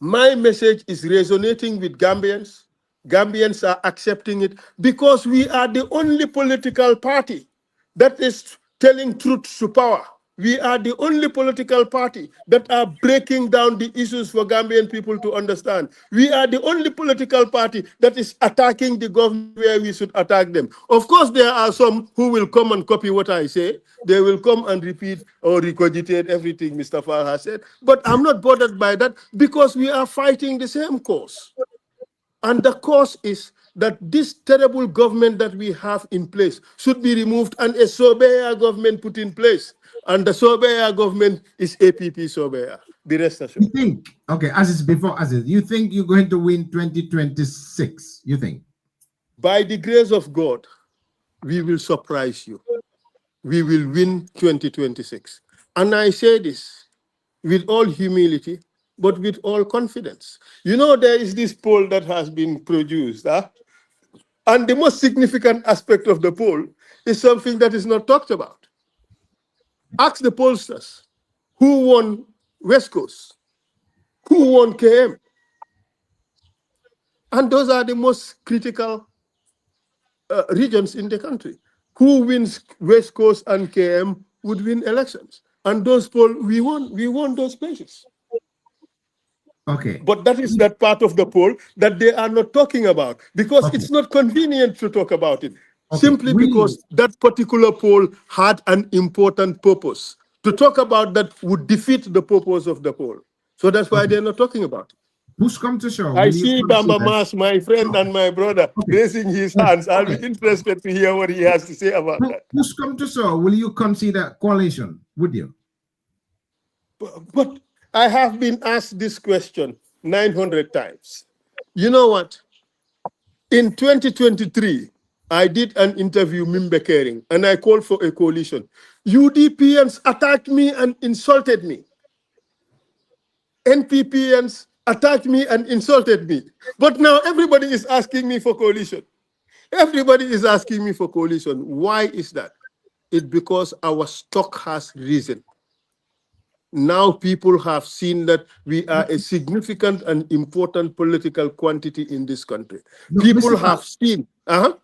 Speaker 2: my message is resonating with Gambians. Gambians are accepting it because we are the only political party that is telling truth to power. We are the only political party that are breaking down the issues for Gambian people to understand. We are the only political party that is attacking the government where we should attack them. Of course, there are some who will come and copy what I say. They will come and repeat or regurgitate everything Mr. Faal has said. But I'm not bothered by that because we are fighting the same cause. And the cause is that this terrible government that we have in place should be removed and a Sobeyaa government put in place. And the Sobeyaa government is APP Sobeyaa. The rest assured.
Speaker 1: You think, okay, as is before, as is, you think you're going to win 2026? You think?
Speaker 2: By the grace of God, we will surprise you. We will win 2026. And I say this with all humility, but with all confidence. You know, there is this poll that has been produced, and the most significant aspect of the poll is something that is not talked about. Ask the pollsters who won West Coast, who won KM. And those are the most critical regions in the country. Who wins West Coast and KM would win elections. And those polls, we won those places.
Speaker 1: Okay.
Speaker 2: But that is that part of the poll that they are not talking about because it's not convenient to talk about it. Simply because that particular poll had an important purpose. To talk about that would defeat the purpose of the poll. So that's why they're not talking about it.
Speaker 1: Push come to shove.
Speaker 2: I see Bamba Mas, my friend and my brother, raising his hands. I'll be interested to hear what he has to say about that.
Speaker 1: Push come to shove. Will you consider coalition? Would you?
Speaker 2: But I have been asked this question 900 times. You know what? In 2023, I did an interview, Mimbe Kering, and I called for a coalition. UDPNs attacked me and insulted me. NPPNs attacked me and insulted me. But now everybody is asking me for coalition. Everybody is asking me for coalition. Why is that? It's because our stock has risen. Now people have seen that we are a significant and important political quantity in this country.
Speaker 1: No,
Speaker 2: People have seen.
Speaker 1: I'm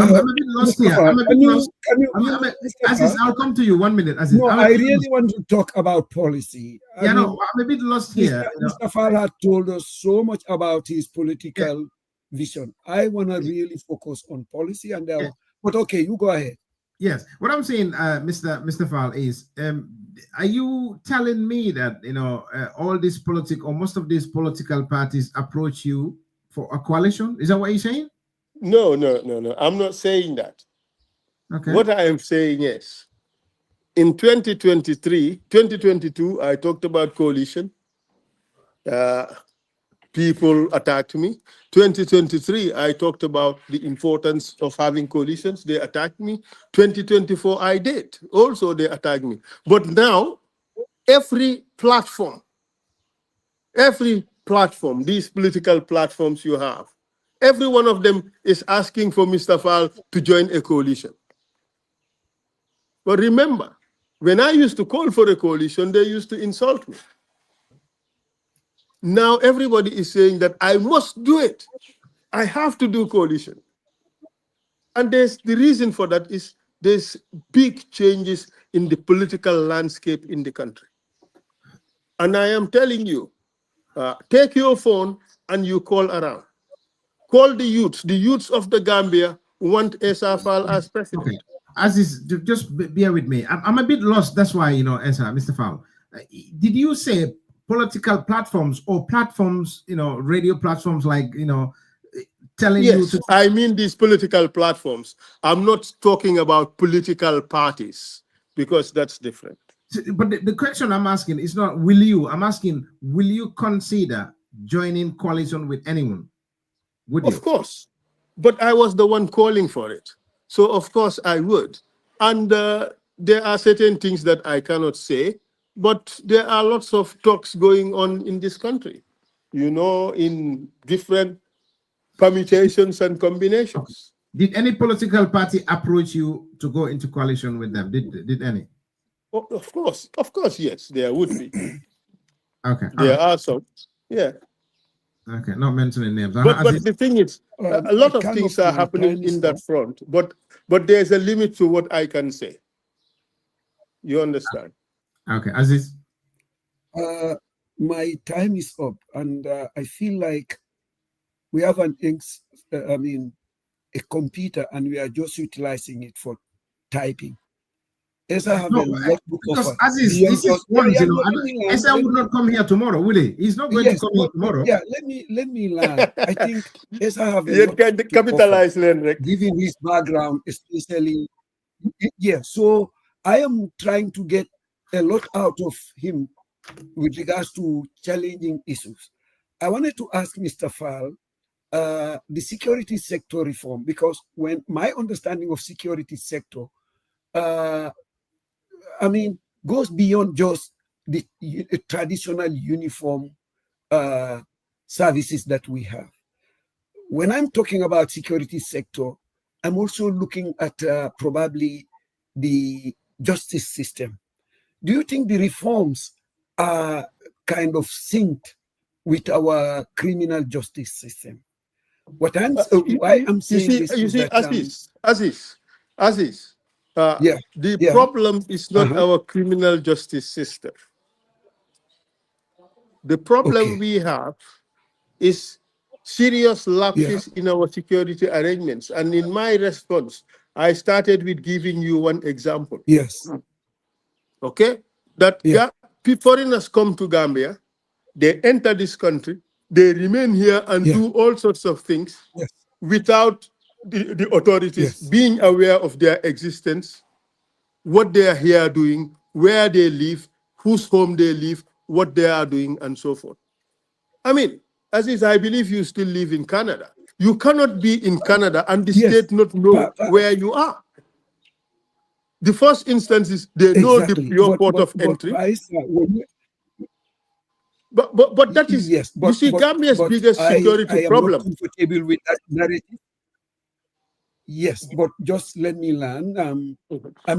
Speaker 1: a bit lost here. I'm a bit lost. Aziz, I'll come to you 1 minute. Aziz,
Speaker 3: no, I really want to talk about policy. I mean,
Speaker 1: I'm a bit lost here.
Speaker 3: Mr. Faal had told us so much about his political vision. I want to really focus on policy, and but okay, you go ahead.
Speaker 1: Yes, what I'm saying, Mr. Faal, is are you telling me that all these or most of these political parties approach you for a coalition? Is that what you're saying?
Speaker 2: No. I'm not saying that.
Speaker 1: Okay.
Speaker 2: What I am saying is, in 2022, I talked about coalition. People attacked me. 2023, I talked about the importance of having coalitions. They attacked me. 2024, I did. Also, they attacked me. But now, every platform, these political platforms you have, every one of them is asking for Mr. Faal to join a coalition. But remember, when I used to call for a coalition, they used to insult me. Now everybody is saying that I must do it. I have to do coalition. And the reason for that is there's big changes in the political landscape in the country. And I am telling you, take your phone and you call around. Call the youths. The youths of the Gambia want Essa Faal as president.
Speaker 1: Okay. Aziz, just bear with me. I'm a bit lost. That's why, Essa, Mr. Faal. Did you say political platforms or platforms, radio platforms like, telling you to...
Speaker 2: I mean these political platforms. I'm not talking about political parties because that's different.
Speaker 1: But the question I'm asking is not will you. I'm asking, will you consider joining coalition with anyone? Would you?
Speaker 2: Of course. But I was the one calling for it. So of course I would. And there are certain things that I cannot say, but there are lots of talks going on in this country, in different permutations and combinations.
Speaker 1: Did any political party approach you to go into coalition with them? Did any?
Speaker 2: Oh, of course, yes, there would be.
Speaker 1: Okay.
Speaker 2: There are some, yeah.
Speaker 1: Okay, not mentioning names.
Speaker 2: But the thing is, a lot of things are happening in that front, but there's a limit to what I can say. You understand?
Speaker 1: Okay, Aziz?
Speaker 3: My time is up, and I feel like we have a computer, and we are just utilizing it for typing. Essa have a lot to offer.
Speaker 1: Aziz, this is one, Essa would not come here tomorrow, will he? He's not going to come here tomorrow.
Speaker 3: Yeah, let me learn. I think Essa have a lot
Speaker 2: to capitalize,
Speaker 3: given his background, especially. Yeah, so I am trying to get a lot out of him with regards to challenging issues. I wanted to ask Mr. Faal, the security sector reform, because when my understanding of security sector, goes beyond just the traditional uniform services that we have. When I'm talking about security sector, I'm also looking at probably the justice system. do you think the reforms are kind of synced with our criminal justice system? What why I'm saying this is that
Speaker 2: Aziz, the
Speaker 3: yeah.
Speaker 2: problem is not our criminal justice system. The problem we have is serious lapses in our security arrangements. And in my response, I started with giving you one example.
Speaker 3: Yes.
Speaker 2: Okay? That foreigners come to Gambia, they enter this country, they remain here and do all sorts of things without the authorities being aware of their existence, what they are here doing, where they live, whose home they live, what they are doing, and so forth. I mean, Aziz, I believe you still live in Canada. You cannot be in Canada and the state not know where you are. The first instance is they know your port of entry. But that is, you see, Gambia's biggest security problem.
Speaker 3: I am not comfortable with that narrative. Yes, but just let me land. I'm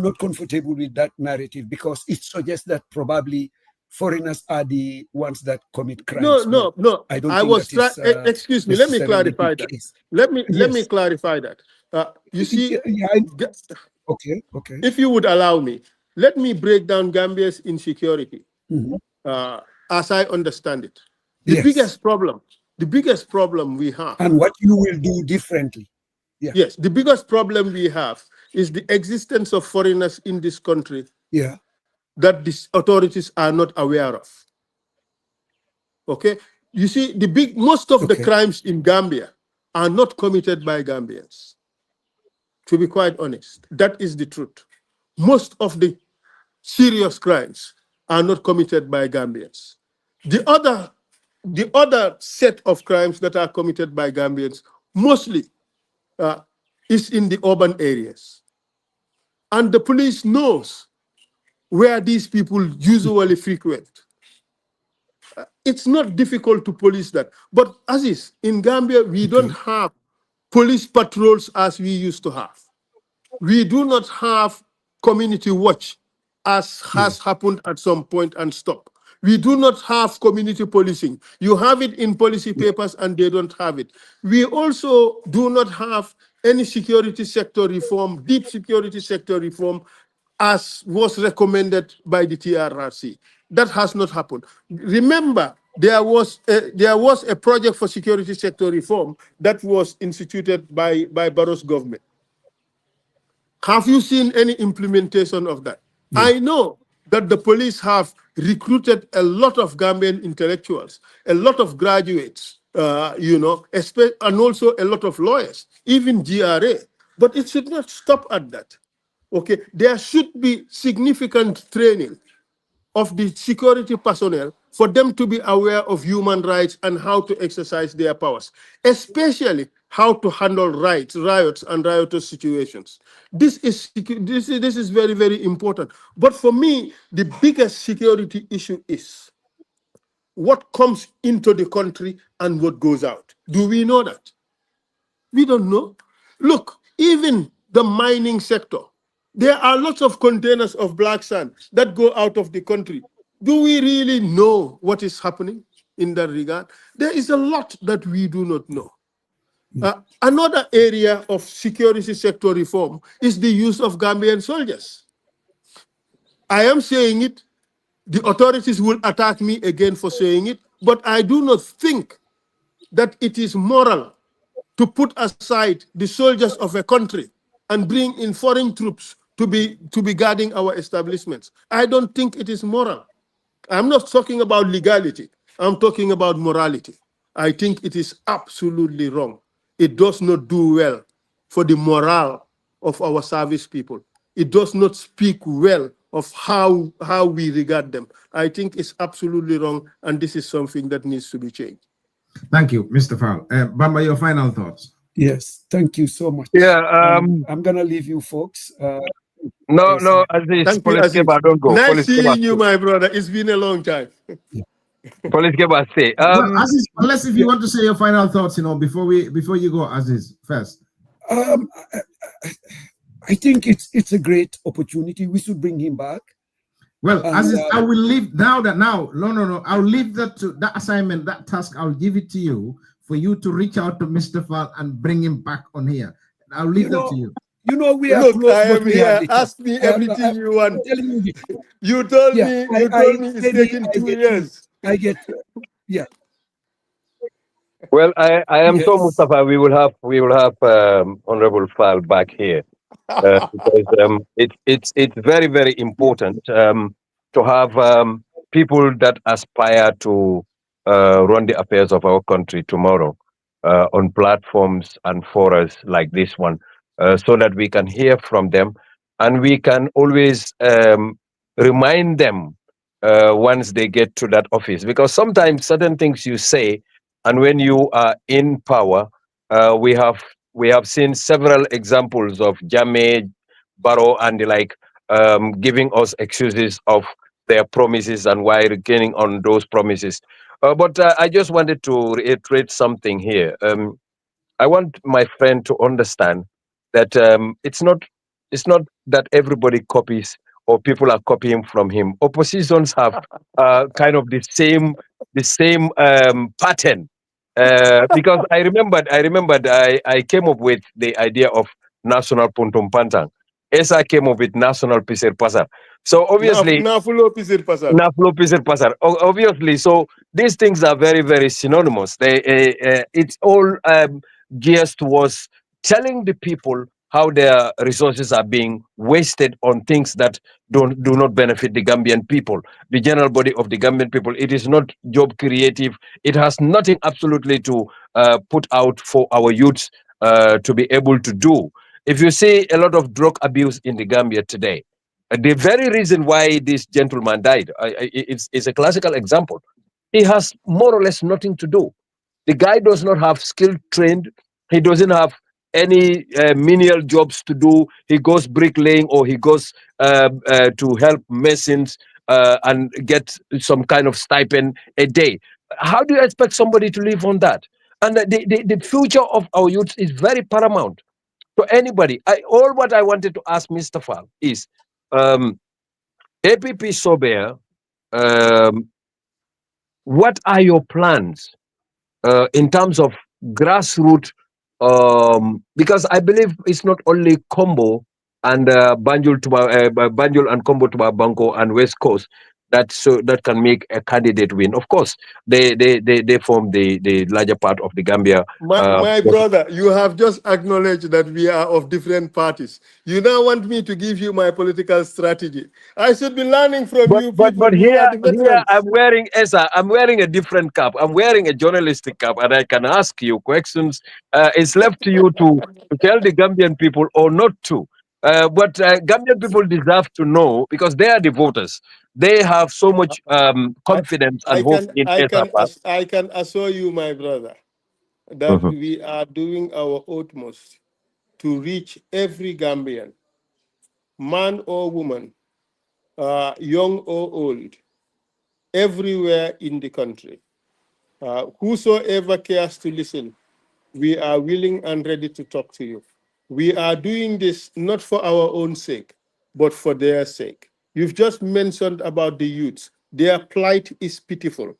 Speaker 3: not comfortable with that narrative because it suggests that probably foreigners are the ones that commit crimes.
Speaker 2: No.
Speaker 3: I don't think that is,
Speaker 2: excuse me, let me clarify that. Let me clarify that. You see,
Speaker 3: okay.
Speaker 2: If you would allow me, let me break down Gambia's insecurity as I understand it. The biggest problem we have,
Speaker 3: and what you will do differently.
Speaker 2: Yes, the biggest problem we have is the existence of foreigners in this country that the authorities are not aware of. Okay? You see, most of the crimes in Gambia are not committed by Gambians. To be quite honest, that is the truth. Most of the serious crimes are not committed by Gambians. The other set of crimes that are committed by Gambians mostly is in the urban areas. And the police knows where these people usually frequent. It's not difficult to police that. But Aziz, in Gambia, we don't have police patrols as we used to have. We do not have community watch as has happened at some point and stop. We do not have community policing. You have it in policy papers and they don't have it. We also do not have any security sector reform, deep security sector reform, as was recommended by the TRRC. That has not happened. Remember, there was a project for security sector reform that was instituted by Barrow's government. Have you seen any implementation of that? I know that the police have recruited a lot of Gambian intellectuals, a lot of graduates, and also a lot of lawyers, even GRA. But it should not stop at that. Okay, there should be significant training of the security personnel for them to be aware of human rights and how to exercise their powers, especially how to handle riots and riotous situations. This is very, very important. But for me, the biggest security issue is what comes into the country and what goes out. Do we know that? We don't know. Look, even the mining sector, there are lots of containers of black sand that go out of the country. Do we really know what is happening in that regard? There is a lot that we do not know. Another area of security sector reform is the use of Gambian soldiers. I am saying it. The authorities will attack me again for saying it, but I do not think that it is moral to put aside the soldiers of a country and bring in foreign troops to be guarding our establishments. I don't think it is moral. I'm not talking about legality. I'm talking about morality. I think it is absolutely wrong. It does not do well for the morale of our service people. It does not speak well of how we regard them. I think it's absolutely wrong, and this is something that needs to be changed.
Speaker 1: Thank you, Mr. Faal. Bamba, your final thoughts.
Speaker 3: Yes, thank you so much.
Speaker 5: Yeah,
Speaker 3: I'm gonna leave you folks.
Speaker 5: No, Aziz, Police Keba, don't go.
Speaker 2: Nice
Speaker 5: Police
Speaker 2: seeing you,
Speaker 5: Keba.
Speaker 2: my brother. It's been a long time.
Speaker 5: Police Keba, say.
Speaker 1: Well, Aziz, unless if you want to say your final thoughts, before you go, Aziz, first.
Speaker 3: I think it's a great opportunity. We should bring him back.
Speaker 1: Well,
Speaker 3: And,
Speaker 1: I will leave now. No. I'll leave that assignment, that task. I'll give it to you for you to reach out to Mr. Fall and bring him back on here. I'll leave that to you.
Speaker 3: We are
Speaker 2: Look,
Speaker 3: close,
Speaker 2: I
Speaker 3: but
Speaker 2: am
Speaker 3: we have
Speaker 2: here.
Speaker 3: the talk.
Speaker 2: Ask me everything you want.
Speaker 3: I'm telling you this.
Speaker 2: You told
Speaker 3: Yeah,
Speaker 2: me
Speaker 3: I
Speaker 2: it's taking 2 years.
Speaker 5: Well, I am
Speaker 3: Yes.
Speaker 5: sure, Mustafa, we will have Honorable Fall back here because it's very, very important to have people that aspire to run the affairs of our country tomorrow on platforms and forums like this one, so that we can hear from them and we can always remind them once they get to that office, because sometimes certain things you say, and when you are in power, we have seen several examples of Jammeh, Barrow, and the like, giving us excuses of their promises and why regaining on those promises. But I just wanted to reiterate something here. I want my friend to understand that it's not that everybody copies or people are copying from him. Oppositions have kind of the same pattern. Because I came up with the idea of national puntum pantang. Esa came up with national pisir pasar. So obviously,
Speaker 2: Na fulo pisir pasar.
Speaker 5: Naflo Pisir Pasar. Obviously, so these things are very, very synonymous. It's all gears towards telling the people how their resources are being wasted on things that do not benefit the Gambian people, the general body of the Gambian people. It is not job creative. It has nothing absolutely to put out for our youths to be able to do. If you see a lot of drug abuse in the Gambia today, the very reason why this gentleman died, it's a classical example. He has more or less nothing to do. The guy does not have skill trained. He doesn't have any menial jobs to do. He goes bricklaying or he goes to help masons and get some kind of stipend a day. How do you expect somebody to live on that? And the future of our youth is very paramount to anybody. All what I wanted to ask Mr. Fall is, um, APP Sobeyaa, um, what are your plans in terms of grassroots? Because I believe it's not only Combo and Banjul and Combo to Banco and West Coast that can make a candidate win. Of course, they form the larger part of the Gambia.
Speaker 2: My brother, you have just acknowledged that we are of different parties. You now want me to give you my political strategy. I should be learning from you people.
Speaker 5: But
Speaker 2: You are
Speaker 5: here
Speaker 2: the veterans.
Speaker 5: I'm wearing a different cap. I'm wearing a journalistic cap, and I can ask you questions. It's left to you to tell the Gambian people or not to. But Gambian people deserve to know because they are the voters. They have so much
Speaker 2: I,
Speaker 5: confidence and
Speaker 2: I
Speaker 5: hope
Speaker 2: can
Speaker 5: in
Speaker 2: I
Speaker 5: Essa
Speaker 2: can
Speaker 5: Faal.
Speaker 2: I can assure you, my brother, that
Speaker 5: Mhm.
Speaker 2: we are doing our utmost to reach every Gambian, man or woman, young or old, everywhere in the country. Whosoever cares to listen, we are willing and ready to talk to you. We are doing this not for our own sake, but for their sake. You've just mentioned about the youths. Their plight is pitiful.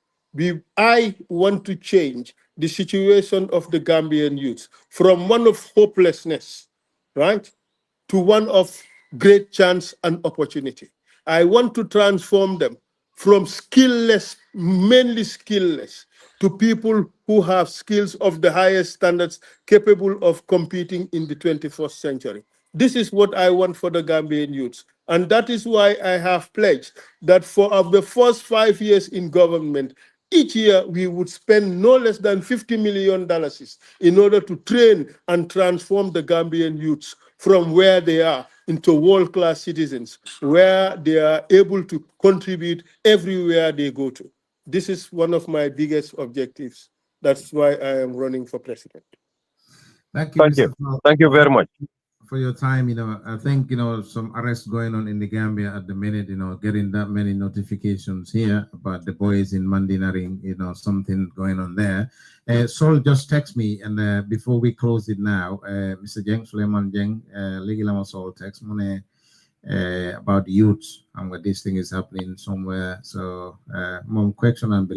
Speaker 2: I want to change the situation of the Gambian youths from one of hopelessness, right, to one of great chance and opportunity. I want to transform them from skillless, mainly skillless, to people who have skills of the highest standards capable of competing in the 21st century. This is what I want for the Gambian youths. And that is why I have pledged that for of the first 5 years in government, each year we would spend no less than $50 million in order to train and transform the Gambian youths from where they are into world-class citizens, where they are able to contribute everywhere they go to. This is one of my biggest objectives. That's why I am running for president.
Speaker 1: Thank you,
Speaker 5: Thank you.
Speaker 1: Mr. Fall,
Speaker 5: Thank you very much.
Speaker 1: for your time. I think some arrests going on in the Gambia at the minute. Getting that many notifications here about the boys in Mandinaring. Something going on there. Sol just text me, and before we close it now, Mr. Jeng Suleiman Jeng, Ligi Lama Sol text me. about youth and what this thing is happening somewhere. So, mom question and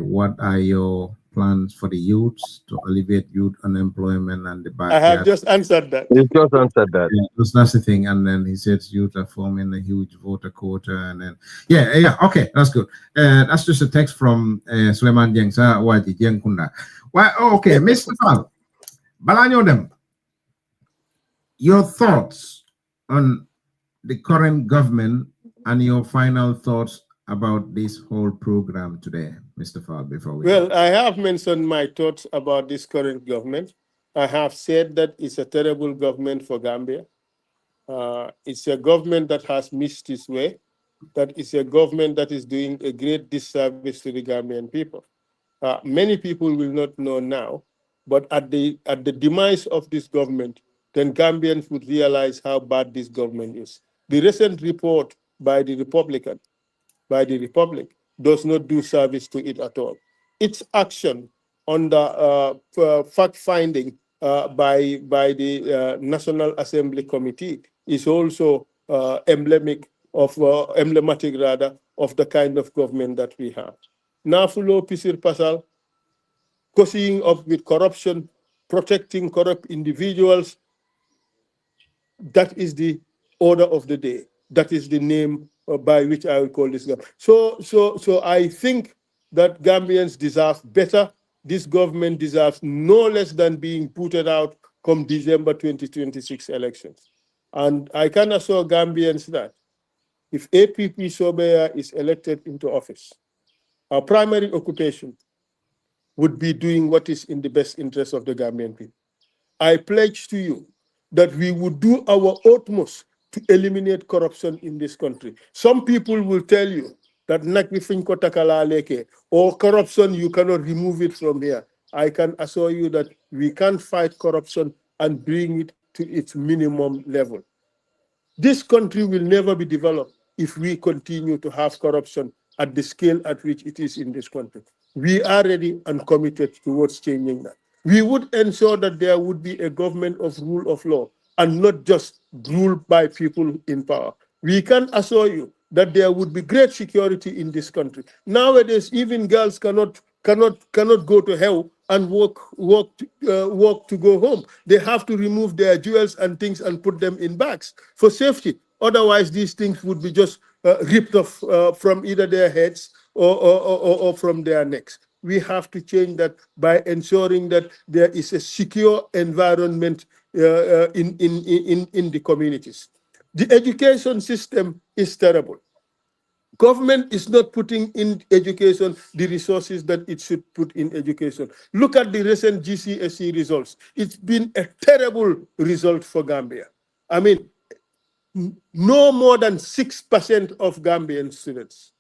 Speaker 1: what are your plans for the youths to alleviate youth unemployment and the
Speaker 2: I have
Speaker 1: backyard?
Speaker 2: just answered that.
Speaker 5: You just answered that.
Speaker 1: Yeah, that's the thing. And then he says youth are forming a huge voter quota. And then, okay, that's good. That's just a text from Suleiman Jeng sa Waji Jeng Kunda. Why? Okay, Mr. Fal, Balanyo them. Your thoughts on the current government and your final thoughts about this whole program today, Mr. Fal, before we
Speaker 2: Well, I have mentioned my thoughts about this current government. I have said that it's a terrible government for Gambia. It's a government that has missed its way. That is a government that is doing a great disservice to the Gambian people. Many people will not know now, but at the demise of this government, then Gambians would realize how bad this government is. The recent report by the Republic, does not do service to it at all. Its action on the fact-finding by the National Assembly Committee is also emblematic of the kind of government that we have. Nafulo Pisir Pasal, cozying up with corruption, protecting corrupt individuals, that is the order of the day. That is the name by which I will call this government. So I think that Gambians deserve better. This government deserves no less than being putted out come December 2026 elections. And I can assure Gambians that if APP Sobeyaa is elected into office, our primary occupation would be doing what is in the best interest of the Gambian people. I pledge to you that we would do our utmost to eliminate corruption in this country. Some people will tell you that or corruption, you cannot remove it from here. I can assure you that we can fight corruption and bring it to its minimum level. This country will never be developed if we continue to have corruption at the scale at which it is in this country. We are ready and committed towards changing that. We would ensure that there would be a government of rule of law and not just ruled by people in power. We can assure you that there would be great security in this country. Nowadays, even girls cannot go to hell and walk to go home. They have to remove their jewels and things and put them in bags for safety. Otherwise, these things would be just ripped off from either their heads or from their necks. We have to change that by ensuring that there is a secure environment in the communities. The education system is terrible. Government is not putting in education the resources that it should put in education. Look at the recent GCSE results. It's been a terrible result for Gambia. I mean, no more than 6% of Gambian students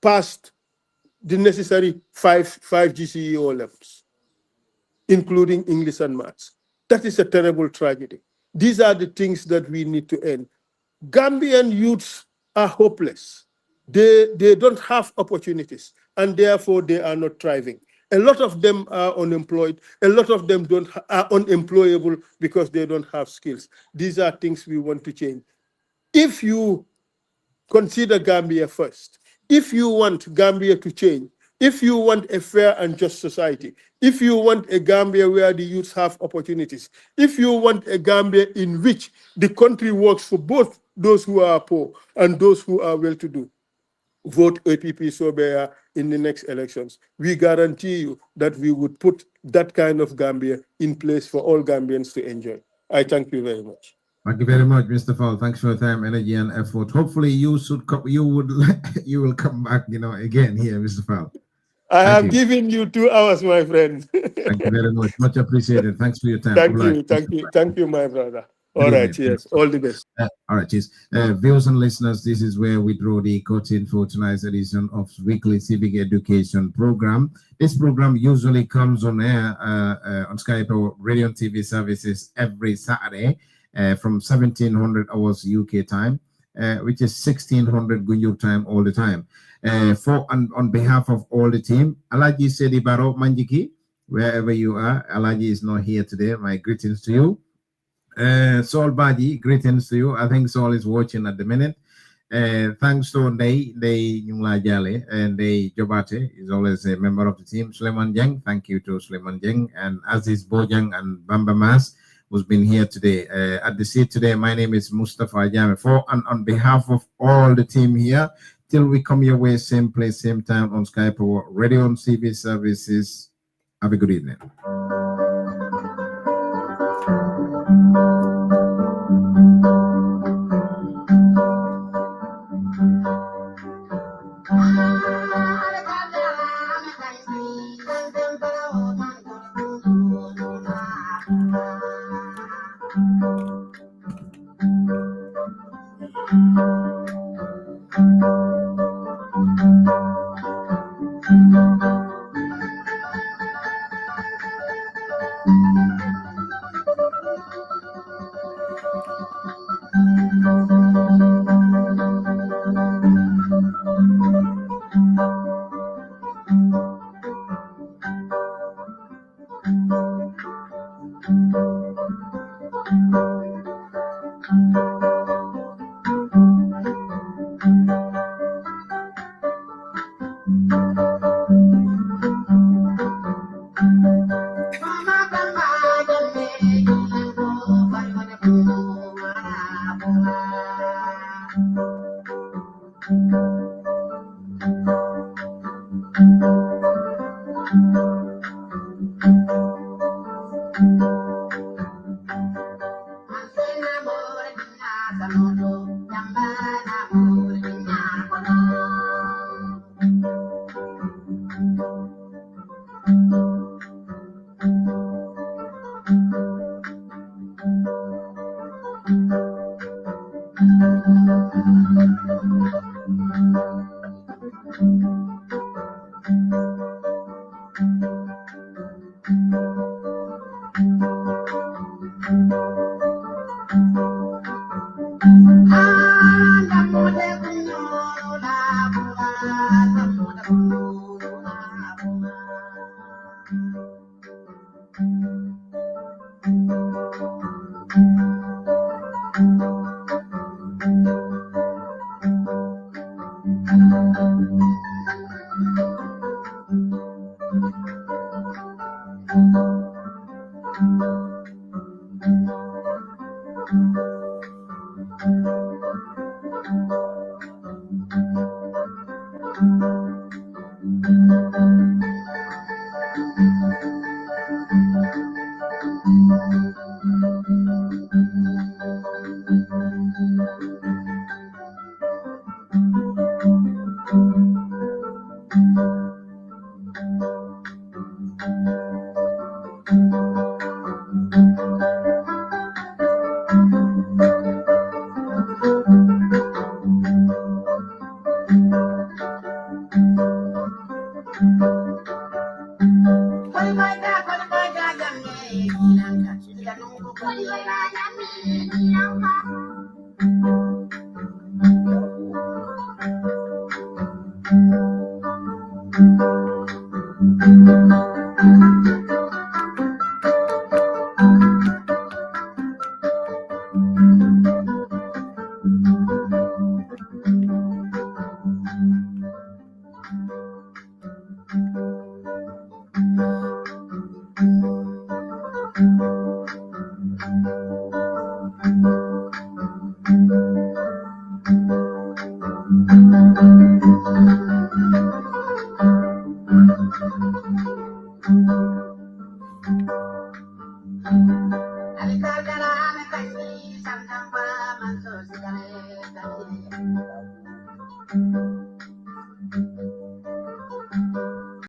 Speaker 2: passed the necessary five GCE levels, including English and maths. That is a terrible tragedy. These are the things that we need to end. Gambian youths are hopeless. They don't have opportunities, and therefore they are not thriving. A lot of them are unemployed. A lot of them are unemployable because they don't have skills. These are things we want to change. If you consider Gambia first, if you want Gambia to change, if you want a fair and just society, if you want a Gambia where the youths have opportunities, if you want a Gambia in which the country works for both those who are poor and those who are well-to-do, vote APP Sobeyaa in the next elections. We guarantee you that we would put that kind of Gambia in place for all Gambians to enjoy. I thank you very much.
Speaker 1: Thank you very much, Mr. Fall. Thanks for your time, energy, and effort. Hopefully, you will come back, again here, Mr. Fall.
Speaker 2: I have given you 2 hours, my friend.
Speaker 1: Thank you very much. Much appreciated. Thanks for your time.
Speaker 2: Thank you, my brother. All right, cheers. All the best.
Speaker 1: All right, cheers. Viewers and listeners, this is where we draw the curtain for tonight's edition of Weekly Civic Education Program. This program usually comes on air on Skype or radio and TV services every Saturday from 1700 hours UK time, which is 1600 Gunjur time all the time. On behalf of all the team, Alaji Sedi Baro Manjiki, wherever you are, Alaji is not here today. My greetings to you. Saul Baji, greetings to you. I think Saul is watching at the minute. Thanks to Ndei Nyungla Jale and Ndei Jobate is always a member of the team. Suleiman Jeng, thank you to Suleiman Jeng and Aziz Bojang and Bamba Mas, who's been here today. At the seat today, my name is Mustafa Jame. And on behalf of all the team here, till we come your way, same place, same time on Skype or Radio on CV services. Have a good evening.